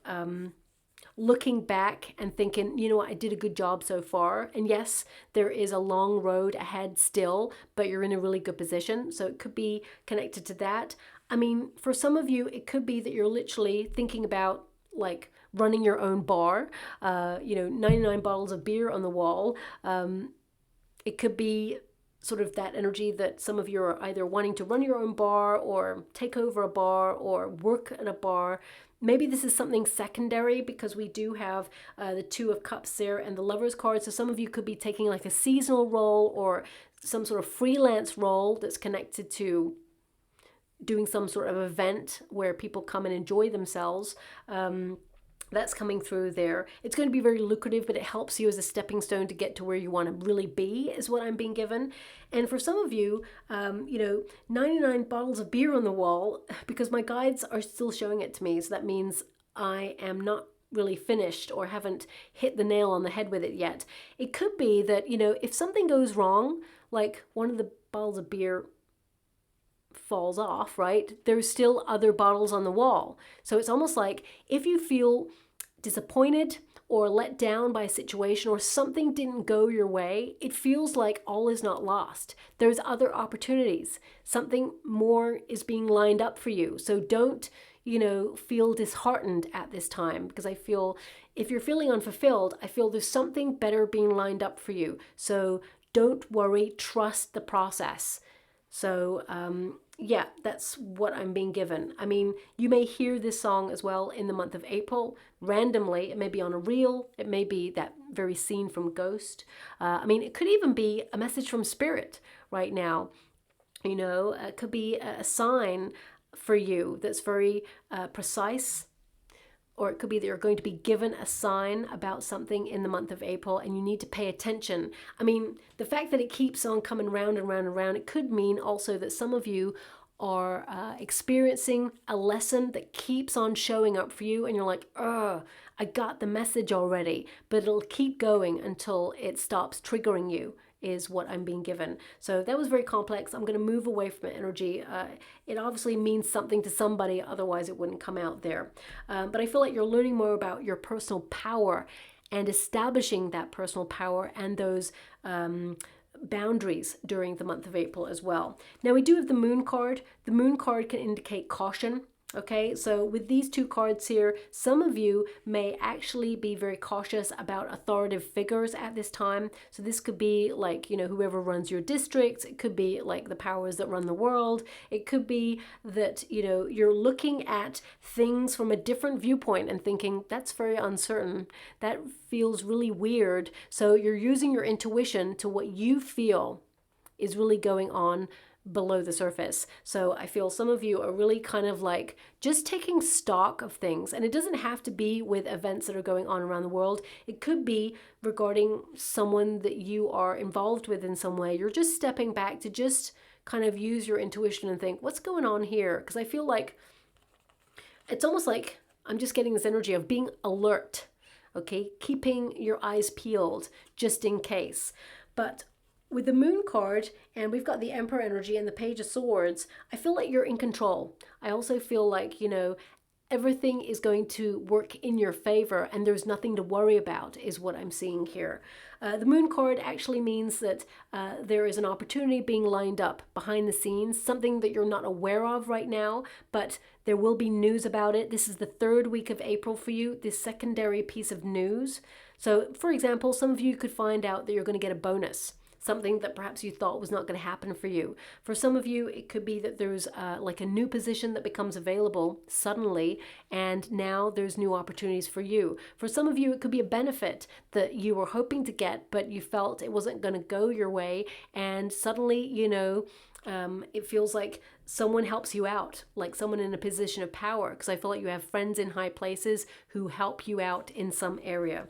[SPEAKER 1] looking back and thinking, what, I did a good job so far. And yes, there is a long road ahead still, but you're in a really good position. So it could be connected to that. I mean, for some of you, it could be that you're literally thinking about like running your own bar, 99 bottles of beer on the wall. It could be sort of that energy that some of you are either wanting to run your own bar or take over a bar or work at a bar. Maybe this is something secondary because we do have the Two of Cups there and the Lovers card. So some of you could be taking like a seasonal role or some sort of freelance role that's connected to doing some sort of event where people come and enjoy themselves. That's coming through there. It's going to be very lucrative, but it helps you as a stepping stone to get to where you want to really be, is what I'm being given. And for some of you, 99 bottles of beer on the wall, because my guides are still showing it to me. So that means I am not really finished or haven't hit the nail on the head with it yet. It could be that, if something goes wrong, like one of the bottles of beer falls off, right? There's still other bottles on the wall. So it's almost like if you feel disappointed or let down by a situation or something didn't go your way, it feels like all is not lost. There's other opportunities. Something more is being lined up for you. So don't, feel disheartened at this time, because I feel if you're feeling unfulfilled, I feel there's something better being lined up for you. So don't worry, trust the process. So, yeah, that's what I'm being given. I mean, you may hear this song as well in the month of April, randomly. It may be on a reel. It may be that very scene from Ghost. It could even be a message from Spirit right now. It could be a sign for you that's very precise. Or it could be that you're going to be given a sign about something in the month of April and you need to pay attention. I mean, the fact that it keeps on coming round and round and round, it could mean also that some of you are experiencing a lesson that keeps on showing up for you and you're like, I got the message already, but it'll keep going until it stops triggering you, is what I'm being given. So that was very complex. I'm going to move away from energy. It obviously means something to somebody, otherwise it wouldn't come out there. But I feel like you're learning more about your personal power and establishing that personal power and those boundaries during the month of April as well. Now we do have the Moon card. The Moon card can indicate caution. Okay, so with these two cards here, some of you may actually be very cautious about authoritative figures at this time. So this could be like, whoever runs your district. It could be like the powers that run the world. It could be that, you're looking at things from a different viewpoint and thinking, that's very uncertain. That feels really weird. So you're using your intuition to what you feel is really going on below the surface. So I feel some of you are really kind of like just taking stock of things, and it doesn't have to be with events that are going on around the world. It could be regarding someone that you are involved with in some way. You're just stepping back to just kind of use your intuition and think, what's going on here? Because I feel like it's almost like I'm just getting this energy of being alert, okay? Keeping your eyes peeled just in case. But with the Moon card, and we've got the Emperor energy and the Page of Swords, I feel like you're in control. I also feel like, everything is going to work in your favor and there's nothing to worry about, is what I'm seeing here. The Moon card actually means that there is an opportunity being lined up behind the scenes, something that you're not aware of right now, but there will be news about it. This is the third week of April for you, this secondary piece of news. So, for example, some of you could find out that you're going to get a bonus. something that perhaps you thought was not going to happen for you. For some of you, it could be that there's like a new position that becomes available suddenly, and now there's new opportunities for you. For some of you, it could be a benefit that you were hoping to get, but you felt it wasn't going to go your way, and suddenly, you know, it feels like someone helps you out, like someone in a position of power, because I feel like you have friends in high places who help you out in some area.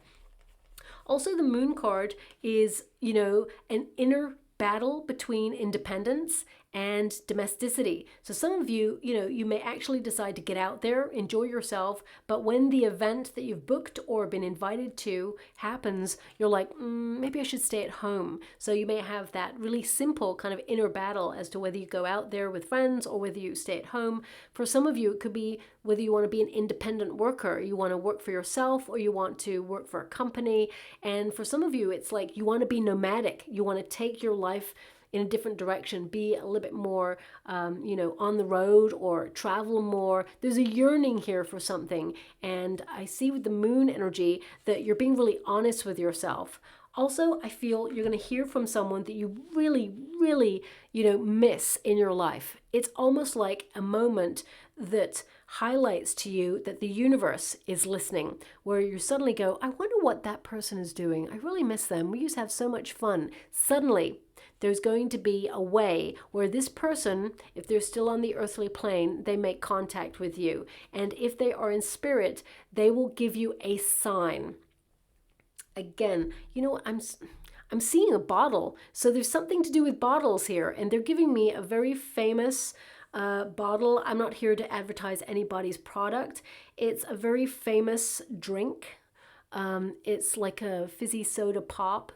[SPEAKER 1] Also, the Moon card is, you know, an inner battle between independence and domesticity. So some of you, you know, you may actually decide to get out there, enjoy yourself, but when the event that you've booked or been invited to happens, you're like, maybe I should stay at home. So you may have that really simple kind of inner battle as to whether you go out there with friends or whether you stay at home. For some of you, it could be whether you want to be an independent worker, you want to work for yourself, or you want to work for a company. And for some of you, it's like you want to be nomadic. You want to take your life in a different direction, be a little bit more, you know, on the road or travel more. There's a yearning here for something. And I see with the Moon energy that you're being really honest with yourself. Also, I feel you're going to hear from someone that you really, really, you know, miss in your life. It's almost like a moment that highlights to you that the universe is listening, where you suddenly go, I wonder what that person is doing. I really miss them. We used to have so much fun. Suddenly, there's going to be a way where this person, if they're still on the earthly plane, they make contact with you. And if they are in spirit, they will give you a sign. Again, you know, I'm seeing a bottle. So there's something to do with bottles here. And they're giving me a very famous bottle. I'm not here to advertise anybody's product. It's a very famous drink. It's like a fizzy soda pop.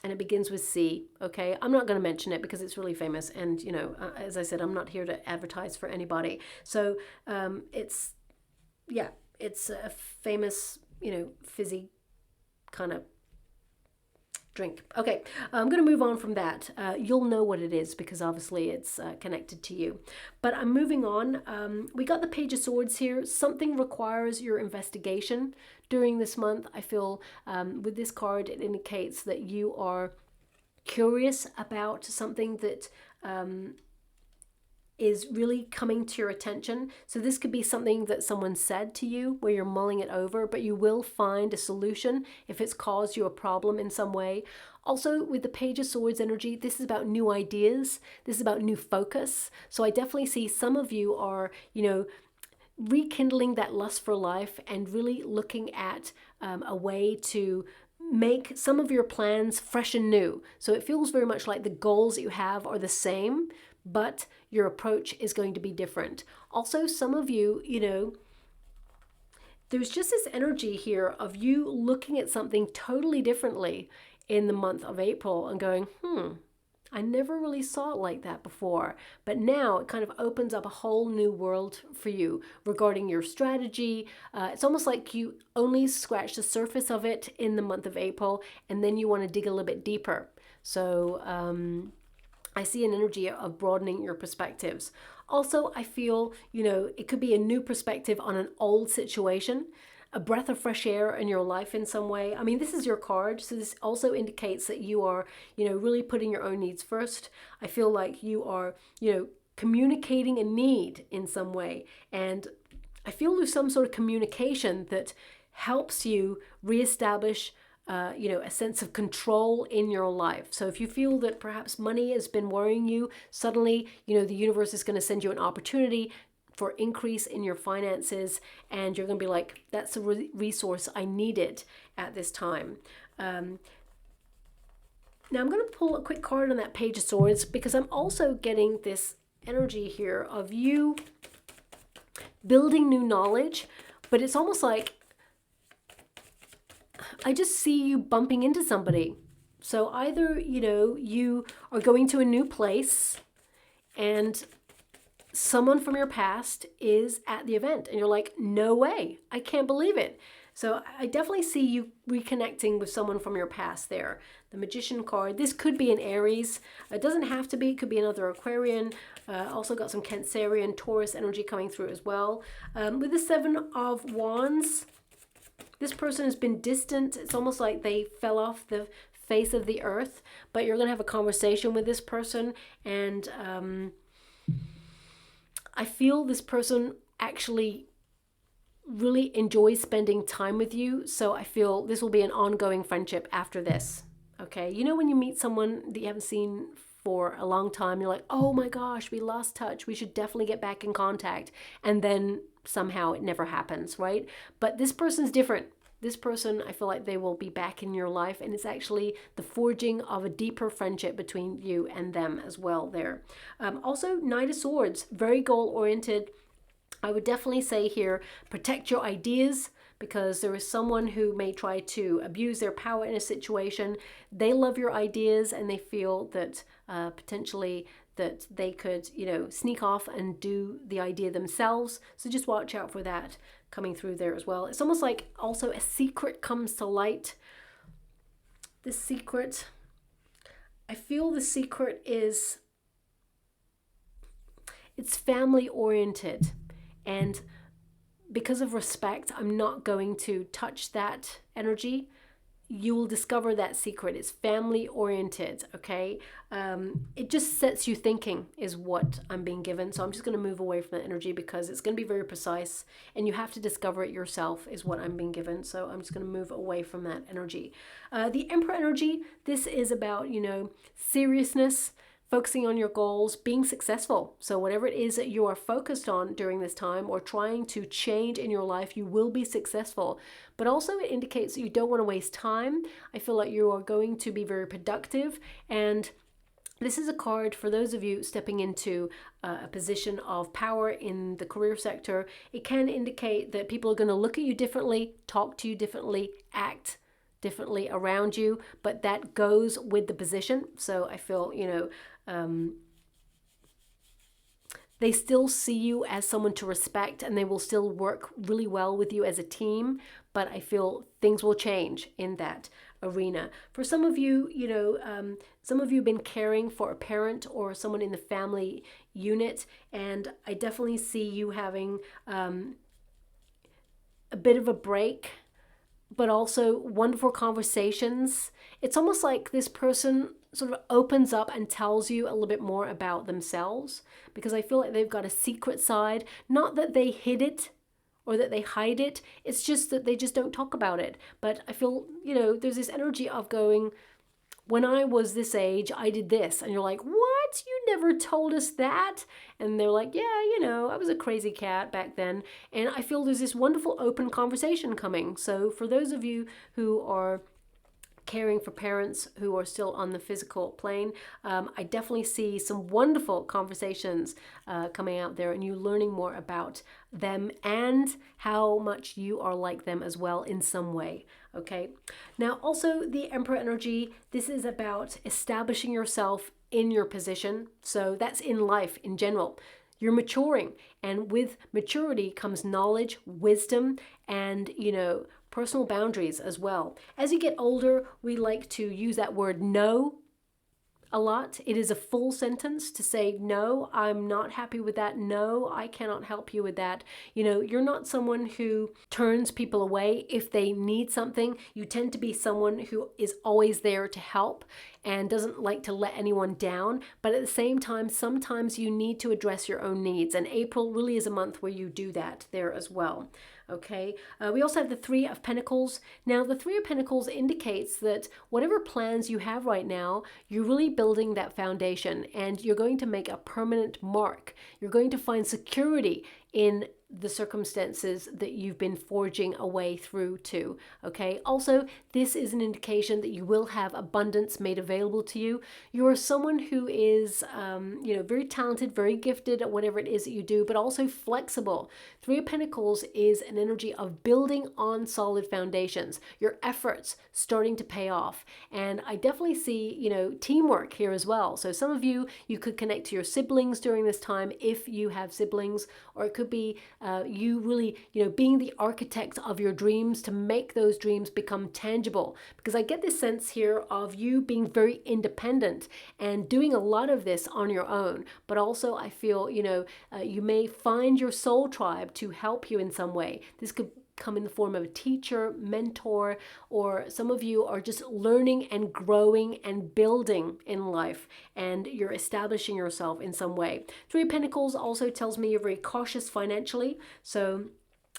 [SPEAKER 1] And it begins with C, okay? I'm not going to mention it because it's really famous. And, you know, as I said, I'm not here to advertise for anybody. So it's a famous, you know, fizzy kind of drink. Okay, I'm going to move on from that. You'll know what it is because obviously it's connected to you. But I'm moving on. We got the Page of Swords here. Something requires your investigation during this month. I feel with this card, it indicates that you are curious about something that is really coming to your attention. So this could be something that someone said to you where you're mulling it over, but you will find a solution if it's caused you a problem in some way. Also, with the Page of Swords energy, this is about new ideas. This is about new focus. So I definitely see some of you are, you know, rekindling that lust for life and really looking at a way to make some of your plans fresh and new. So it feels very much like the goals that you have are the same, but your approach is going to be different. Also, some of you, you know, there's just this energy here of you looking at something totally differently in the month of April and going, I never really saw it like that before. But now it kind of opens up a whole new world for you regarding your strategy. It's almost like you only scratch the surface of it in the month of April, and then you want to dig a little bit deeper. So I see an energy of broadening your perspectives. Also, I feel, you know, it could be a new perspective on an old situation, a breath of fresh air in your life in some way. I mean, this is your card, so this also indicates that you are, you know, really putting your own needs first. I feel like you are, you know, communicating a need in some way. And I feel there's some sort of communication that helps you reestablish you know, a sense of control in your life. So if you feel that perhaps money has been worrying you, suddenly, you know, the universe is going to send you an opportunity for increase in your finances, and you're going to be like, that's a resource I needed at this time. Now I'm going to pull a quick card on that Page of Swords because I'm also getting this energy here of you building new knowledge, but it's almost like I just see you bumping into somebody. So either, you know, you are going to a new place and someone from your past is at the event and you're like, no way, I can't believe it. So I definitely see you reconnecting with someone from your past there. The Magician card, this could be an Aries. It doesn't have to be, it could be another Aquarian. Also got some Cancerian, Taurus energy coming through as well. With the Seven of Wands, this person has been distant. It's almost like they fell off the face of the earth, but you're going to have a conversation with this person, and I feel this person actually really enjoys spending time with you. So I feel this will be an ongoing friendship after this. Okay, you know when you meet someone that you haven't seen for a long time, you're like, oh my gosh, we lost touch, we should definitely get back in contact, and then somehow it never happens, right? But this person's different. This person, I feel like they will be back in your life, and it's actually the forging of a deeper friendship between you and them as well there. Also, Knight of Swords, very goal-oriented. I would definitely say here, protect your ideas, because there is someone who may try to abuse their power in a situation. They love your ideas, and they feel that potentially that they could, you know, sneak off and do the idea themselves. So just watch out for that coming through there as well. It's almost like also a secret comes to light. This secret, I feel the secret is, it's family oriented, and because of respect, I'm not going to touch that energy. You will discover that secret. It's family oriented, okay? It just sets you thinking is what I'm being given. So I'm just going to move away from that energy because it's going to be very precise and you have to discover it yourself is what I'm being given. So I'm just going to move away from that energy. The Emperor energy, this is about, you know, seriousness, focusing on your goals, being successful. So whatever it is that you are focused on during this time or trying to change in your life, you will be successful. But also it indicates that you don't want to waste time. I feel like you are going to be very productive, and this is a card for those of you stepping into a position of power in the career sector. It can indicate that people are going to look at you differently, talk to you differently, act differently around you, but that goes with the position. So I feel, you know, they still see you as someone to respect, and they will still work really well with you as a team, but I feel things will change in that arena. For some of you, you know, some of you have been caring for a parent or someone in the family unit, and I definitely see you having a bit of a break, but also wonderful conversations. It's almost like this person sort of opens up and tells you a little bit more about themselves, because I feel like they've got a secret side. Not that they hid it or that they hide it, it's just that they just don't talk about it. But I feel, you know, there's this energy of going, when I was this age, I did this. And you're like, what? You never told us that? And they're like, yeah, you know, I was a crazy cat back then. And I feel there's this wonderful open conversation coming. So for those of you who are caring for parents who are still on the physical plane, I definitely see some wonderful conversations coming out there, and you learning more about them and how much you are like them as well in some way. Okay, now also the Emperor energy, this is about establishing yourself in your position. So that's in life in general. You're maturing, and with maturity comes knowledge, wisdom, and, you know, personal boundaries as well. As you get older, we like to use that word no a lot. It is a full sentence to say, no, I'm not happy with that. No, I cannot help you with that. You know, you're not someone who turns people away if they need something. You tend to be someone who is always there to help and doesn't like to let anyone down. But at the same time, sometimes you need to address your own needs. And April really is a month where you do that there as well. Okay, we also have the Three of Pentacles. Now, the Three of Pentacles indicates that whatever plans you have right now, you're really building that foundation, and you're going to make a permanent mark. You're going to find security in the circumstances that you've been forging a way through to. Okay, also this is an indication that you will have abundance made available to you. You are someone who is you know, very talented, very gifted at whatever it is that you do, but also flexible. Three of Pentacles is an energy of building on solid foundations, your efforts starting to pay off. And I definitely see, you know, teamwork here as well. So some of you could connect to your siblings during this time if you have siblings, or it could be you really, you know, being the architect of your dreams to make those dreams become tangible. Because I get this sense here of you being very independent and doing a lot of this on your own. But also I feel, you know, you may find your soul tribe to help you in some way. This could come in the form of a teacher, mentor, or some of you are just learning and growing and building in life, and you're establishing yourself in some way. Three of Pentacles also tells me you're very cautious financially. So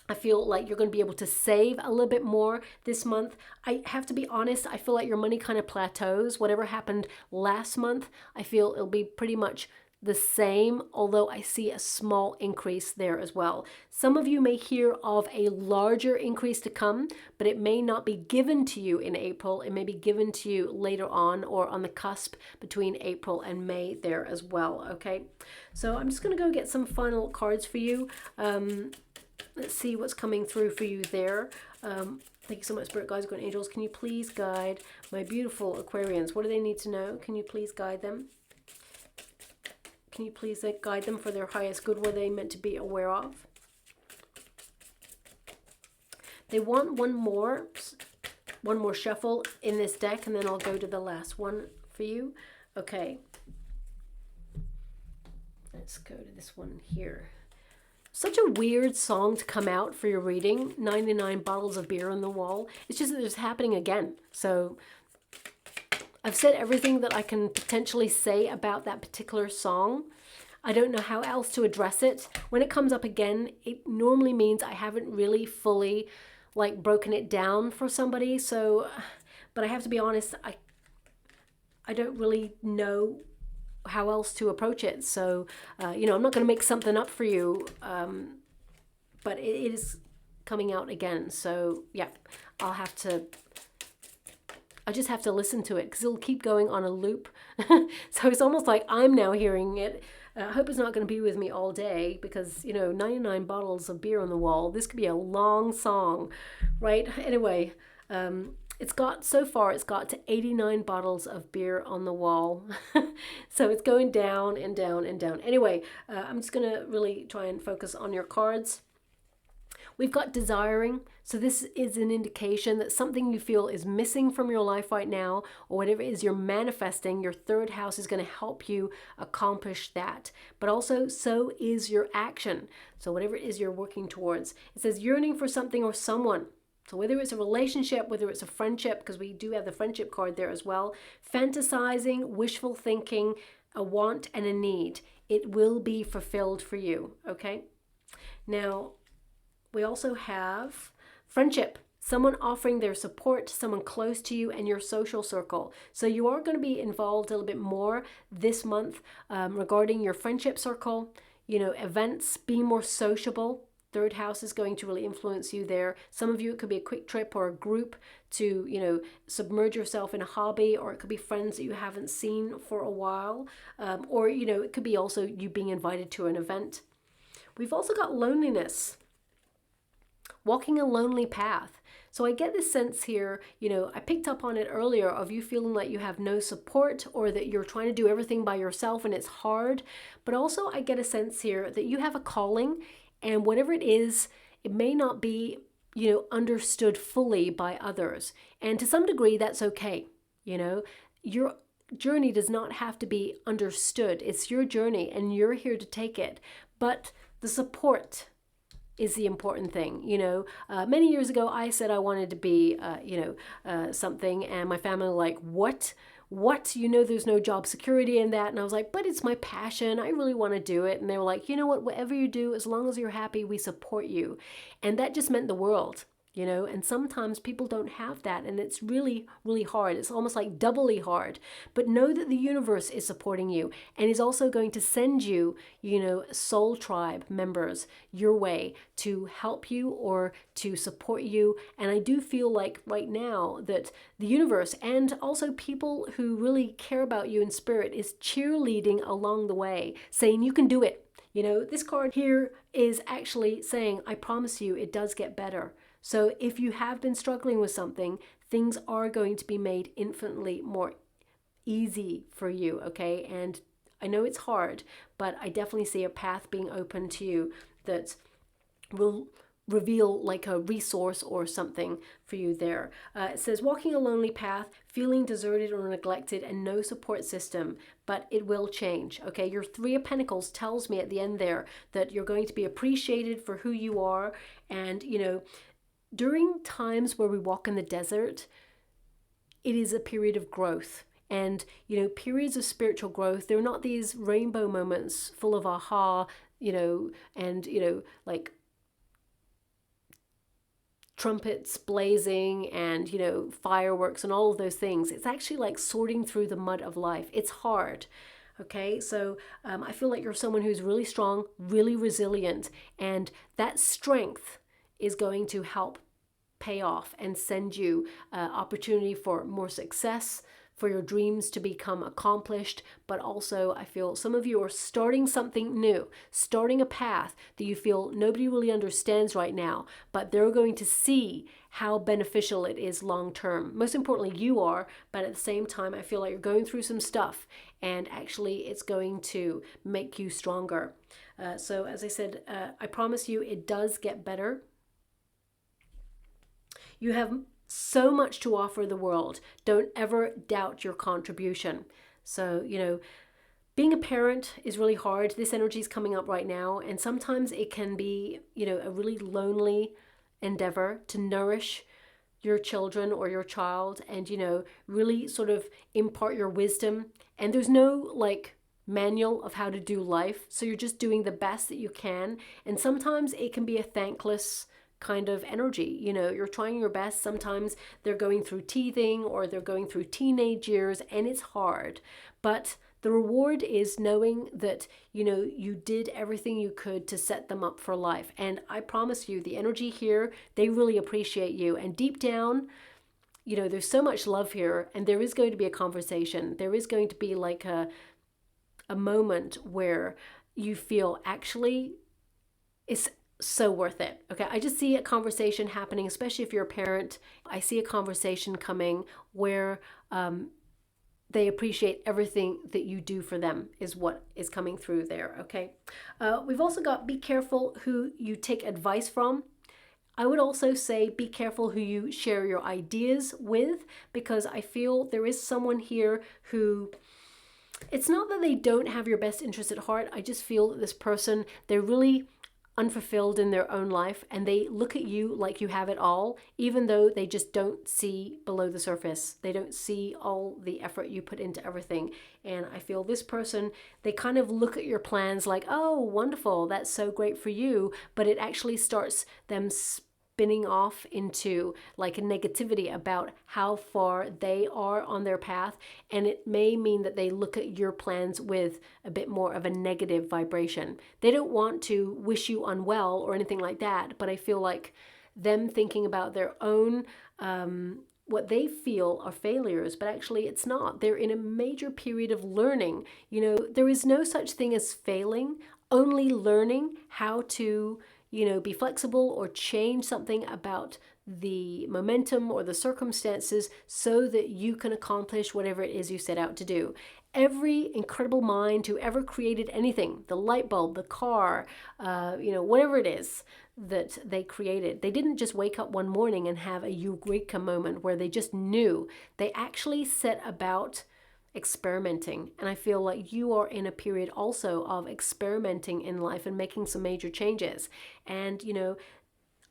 [SPEAKER 1] I feel like you're going to be able to save a little bit more this month. I have to be honest, I feel like your money kind of plateaus. Whatever happened last month, I feel it'll be pretty much the same, although I see a small increase there as well. Some of you may hear of a larger increase to come, but it may not be given to you in April. It may be given to you later on or on the cusp between April and May there as well, okay? So I'm just going to go get some final cards for you. Let's see what's coming through for you there. Thank you so much, Spirit Guides, Guardian Angels. Can you please guide my beautiful Aquarians? What do they need to know? Can you please guide them? Can you please guide them for their highest good? What are they meant to be aware of? They want one more shuffle in this deck, and then I'll go to the last one for you. Okay. Let's go to this one here. Such a weird song to come out for your reading, 99 bottles of beer on the wall. It's just that it's happening again. So I've said everything that I can potentially say about that particular song. I don't know how else to address it. When it comes up again, it normally means I haven't really fully like broken it down for somebody. So, but I have to be honest, I don't really know how else to approach it. So, you know, I'm not going to make something up for you, but it is coming out again. So yeah, I just have to listen to it because it'll keep going on a loop. So it's almost like I'm now hearing it. I hope it's not going to be with me all day because, you know, 99 bottles of beer on the wall. This could be a long song, right? Anyway, so far it's got to 89 bottles of beer on the wall. So it's going down and down and down. Anyway, I'm just going to really try and focus on your cards. We've got desiring. So this is an indication that something you feel is missing from your life right now, or whatever it is you're manifesting, your third house is going to help you accomplish that. But also, so is your action. So whatever it is you're working towards. It says yearning for something or someone. So whether it's a relationship, whether it's a friendship, because we do have the friendship card there as well, fantasizing, wishful thinking, a want and a need, it will be fulfilled for you, okay? Now, we also have friendship, someone offering their support, someone close to you and your social circle. So you are going to be involved a little bit more this month regarding your friendship circle, you know, events, be more sociable. Third house is going to really influence you there. Some of you, it could be a quick trip or a group to, you know, submerge yourself in a hobby, or it could be friends that you haven't seen for a while. Or, you know, it could be also you being invited to an event. We've also got loneliness. Walking a lonely path. So I get this sense here, you know, I picked up on it earlier of you feeling like you have no support or that you're trying to do everything by yourself and it's hard. But also I get a sense here that you have a calling, and whatever it is, it may not be, you know, understood fully by others. And to some degree, that's okay. You know, your journey does not have to be understood. It's your journey and you're here to take it. But the support is the important thing. You know, many years ago, I said I wanted to be, something, and my family were like, what? You know, there's no job security in that. And I was like, but it's my passion. I really want to do it. And they were like, you know what, whatever you do, as long as you're happy, we support you. And that just meant the world. You know, and sometimes people don't have that, and it's really, really hard. It's almost like doubly hard. But know that the universe is supporting you and is also going to send you, you know, soul tribe members your way to help you or to support you. And I do feel like right now that the universe and also people who really care about you in spirit is cheerleading along the way, saying you can do it. You know, this card here is actually saying, I promise you, it does get better. So if you have been struggling with something, things are going to be made infinitely more easy for you, okay? And I know it's hard, but I definitely see a path being open to you that will reveal like a resource or something for you there. It says, walking a lonely path, feeling deserted or neglected and no support system, but it will change, okay? Your Three of Pentacles tells me at the end there that you're going to be appreciated for who you are, and, you know, during times where we walk in the desert, it is a period of growth. And, you know, periods of spiritual growth, they're not these rainbow moments full of aha, you know, and, you know, like trumpets blazing and, you know, fireworks and all of those things. It's actually like sorting through the mud of life. It's hard. Okay, so I feel like you're someone who's really strong, really resilient, and that strength is going to help pay off and send you opportunity for more success, for your dreams to become accomplished. But also I feel some of you are starting something new, starting a path that you feel nobody really understands right now, but they're going to see how beneficial it is long term. Most importantly, you are, but at the same time I feel like you're going through some stuff and actually it's going to make you stronger. So as I said, I promise you it does get better. You have so much to offer the world. Don't ever doubt your contribution. So, you know, being a parent is really hard. This energy is coming up right now. And sometimes it can be, you know, a really lonely endeavor to nourish your children or your child and, you know, really sort of impart your wisdom. And there's no like manual of how to do life. So you're just doing the best that you can. And sometimes it can be a thankless kind of energy. You know, you're trying your best. Sometimes they're going through teething or they're going through teenage years and it's hard. But the reward is knowing that, you know, you did everything you could to set them up for life. And I promise you, the energy here, they really appreciate you. And deep down, you know, there's so much love here and there is going to be a conversation. There is going to be like a moment where you feel actually it's so worth it. Okay, I just see a conversation happening, especially if you're a parent. I see a conversation coming where they appreciate everything that you do for them is what is coming through there. Okay, we've also got be careful who you take advice from. I would also say be careful who you share your ideas with, because I feel there is someone here who, it's not that they don't have your best interest at heart. I just feel that this person, they're really unfulfilled in their own life and they look at you like you have it all, even though they just don't see below the surface. They don't see all the effort you put into everything. And I feel this person, they kind of look at your plans like, oh, wonderful, that's so great for you. But it actually starts them spinning off into like a negativity about how far they are on their path. And it may mean that they look at your plans with a bit more of a negative vibration. They don't want to wish you unwell or anything like that, but I feel like them thinking about their own what they feel are failures, but actually it's not. They're in a major period of learning. You know, there is no such thing as failing, only learning how to, you know, be flexible or change something about the momentum or the circumstances so that you can accomplish whatever it is you set out to do. Every incredible mind who ever created anything, the light bulb, the car, you know, whatever it is that they created, they didn't just wake up one morning and have a eureka moment where they just knew. They actually set about experimenting. And I feel like you are in a period also of experimenting in life and making some major changes. And, you know,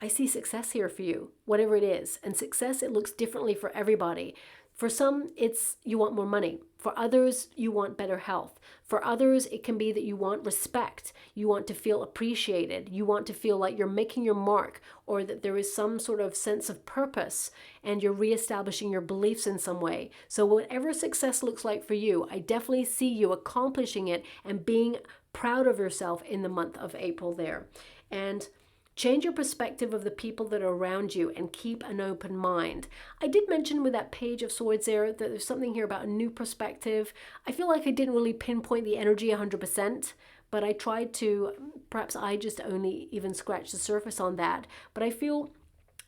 [SPEAKER 1] I see success here for you, whatever it is. And success, it looks differently for everybody. For some, it's you want more money. For others, you want better health. For others, it can be that you want respect. You want to feel appreciated. You want to feel like you're making your mark, or that there is some sort of sense of purpose and you're reestablishing your beliefs in some way. So whatever success looks like for you, I definitely see you accomplishing it and being proud of yourself in the month of April there. And change your perspective of the people that are around you and keep an open mind. I did mention with that Page of Swords there that there's something here about a new perspective. I feel like I didn't really pinpoint the energy 100%, but I tried to. Perhaps I just only even scratched the surface on that. But I feel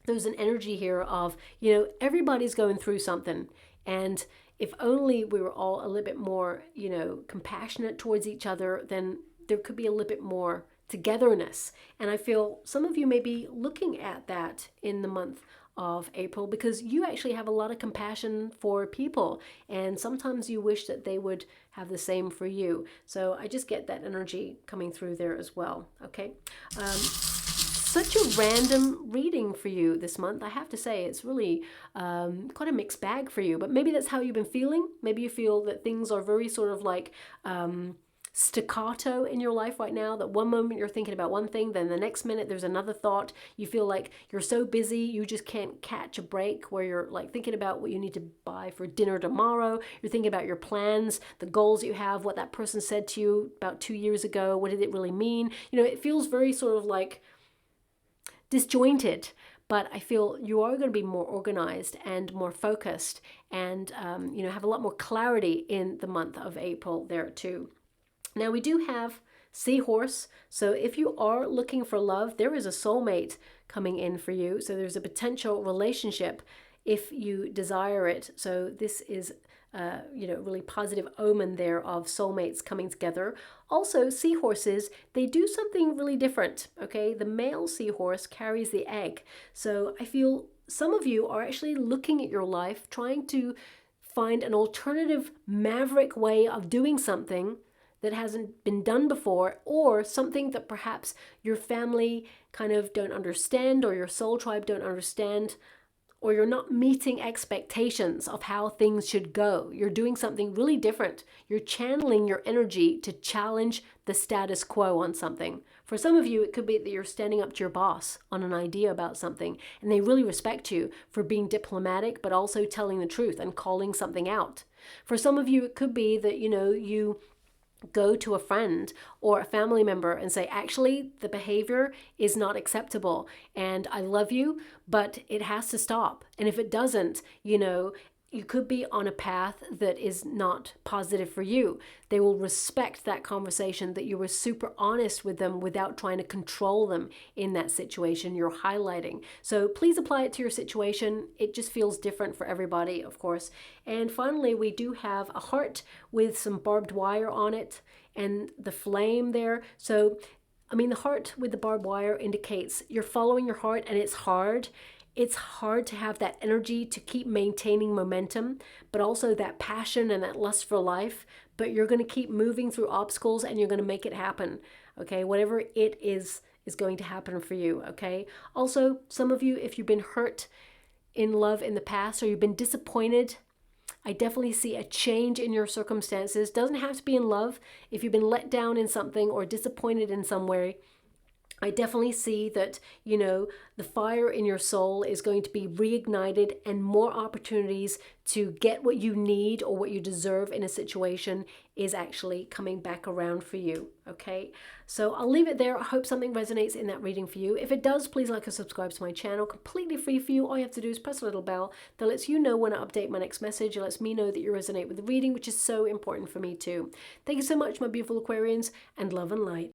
[SPEAKER 1] there's an energy here of, you know, everybody's going through something. And if only we were all a little bit more, you know, compassionate towards each other, then there could be a little bit more togetherness. And I feel some of you may be looking at that in the month of April, because you actually have a lot of compassion for people, and sometimes you wish that they would have the same for you. So I just get that energy coming through there as well. Okay, such a random reading for you this month. I have to say, it's really quite a mixed bag for you, but maybe that's how you've been feeling. Maybe you feel that things are very sort of like staccato in your life right now, that one moment you're thinking about one thing, then the next minute there's another thought. You feel like you're so busy you just can't catch a break, where you're like thinking about what you need to buy for dinner tomorrow. You're thinking about your plans, the goals you have, what that person said to you about 2 years ago. What did it really mean? You know, it feels very sort of like disjointed, but I feel you are going to be more organized and more focused, and you know, have a lot more clarity in the month of April there too. Now we do have Seahorse, so if you are looking for love, there is a soulmate coming in for you. So there's a potential relationship if you desire it. So this is you know, really positive omen there of soulmates coming together. Also, seahorses, they do something really different, okay? The male seahorse carries the egg. So I feel some of you are actually looking at your life, trying to find an alternative maverick way of doing something that hasn't been done before, or something that perhaps your family kind of don't understand, or your soul tribe don't understand, or you're not meeting expectations of how things should go. You're doing something really different. You're channeling your energy to challenge the status quo on something. For some of you, it could be that you're standing up to your boss on an idea about something, and they really respect you for being diplomatic, but also telling the truth and calling something out. For some of you, it could be that, you know, you go to a friend or a family member and say, actually, the behavior is not acceptable and I love you, but it has to stop. And if it doesn't, you know, you could be on a path that is not positive for you. They will respect that conversation, that you were super honest with them without trying to control them in that situation you're highlighting. So please apply it to your situation. It just feels different for everybody, of course. And finally, we do have a heart with some barbed wire on it and the flame there. So, I mean, the heart with the barbed wire indicates you're following your heart, and it's hard. It's hard to have that energy to keep maintaining momentum, but also that passion and that lust for life. But you're going to keep moving through obstacles, and you're going to make it happen. Okay, whatever it is going to happen for you. Okay. Also, some of you, if you've been hurt in love in the past, or you've been disappointed, I definitely see a change in your circumstances. Doesn't have to be in love. If you've been let down in something or disappointed in some way, I definitely see that, you know, the fire in your soul is going to be reignited, and more opportunities to get what you need or what you deserve in a situation is actually coming back around for you. Okay, so I'll leave it there. I hope something resonates in that reading for you. If it does, please like and subscribe to my channel. Completely free for you. All you have to do is press a little bell that lets you know when I update my next message. It lets me know that you resonate with the reading, which is so important for me too. Thank you so much, my beautiful Aquarians, and love and light.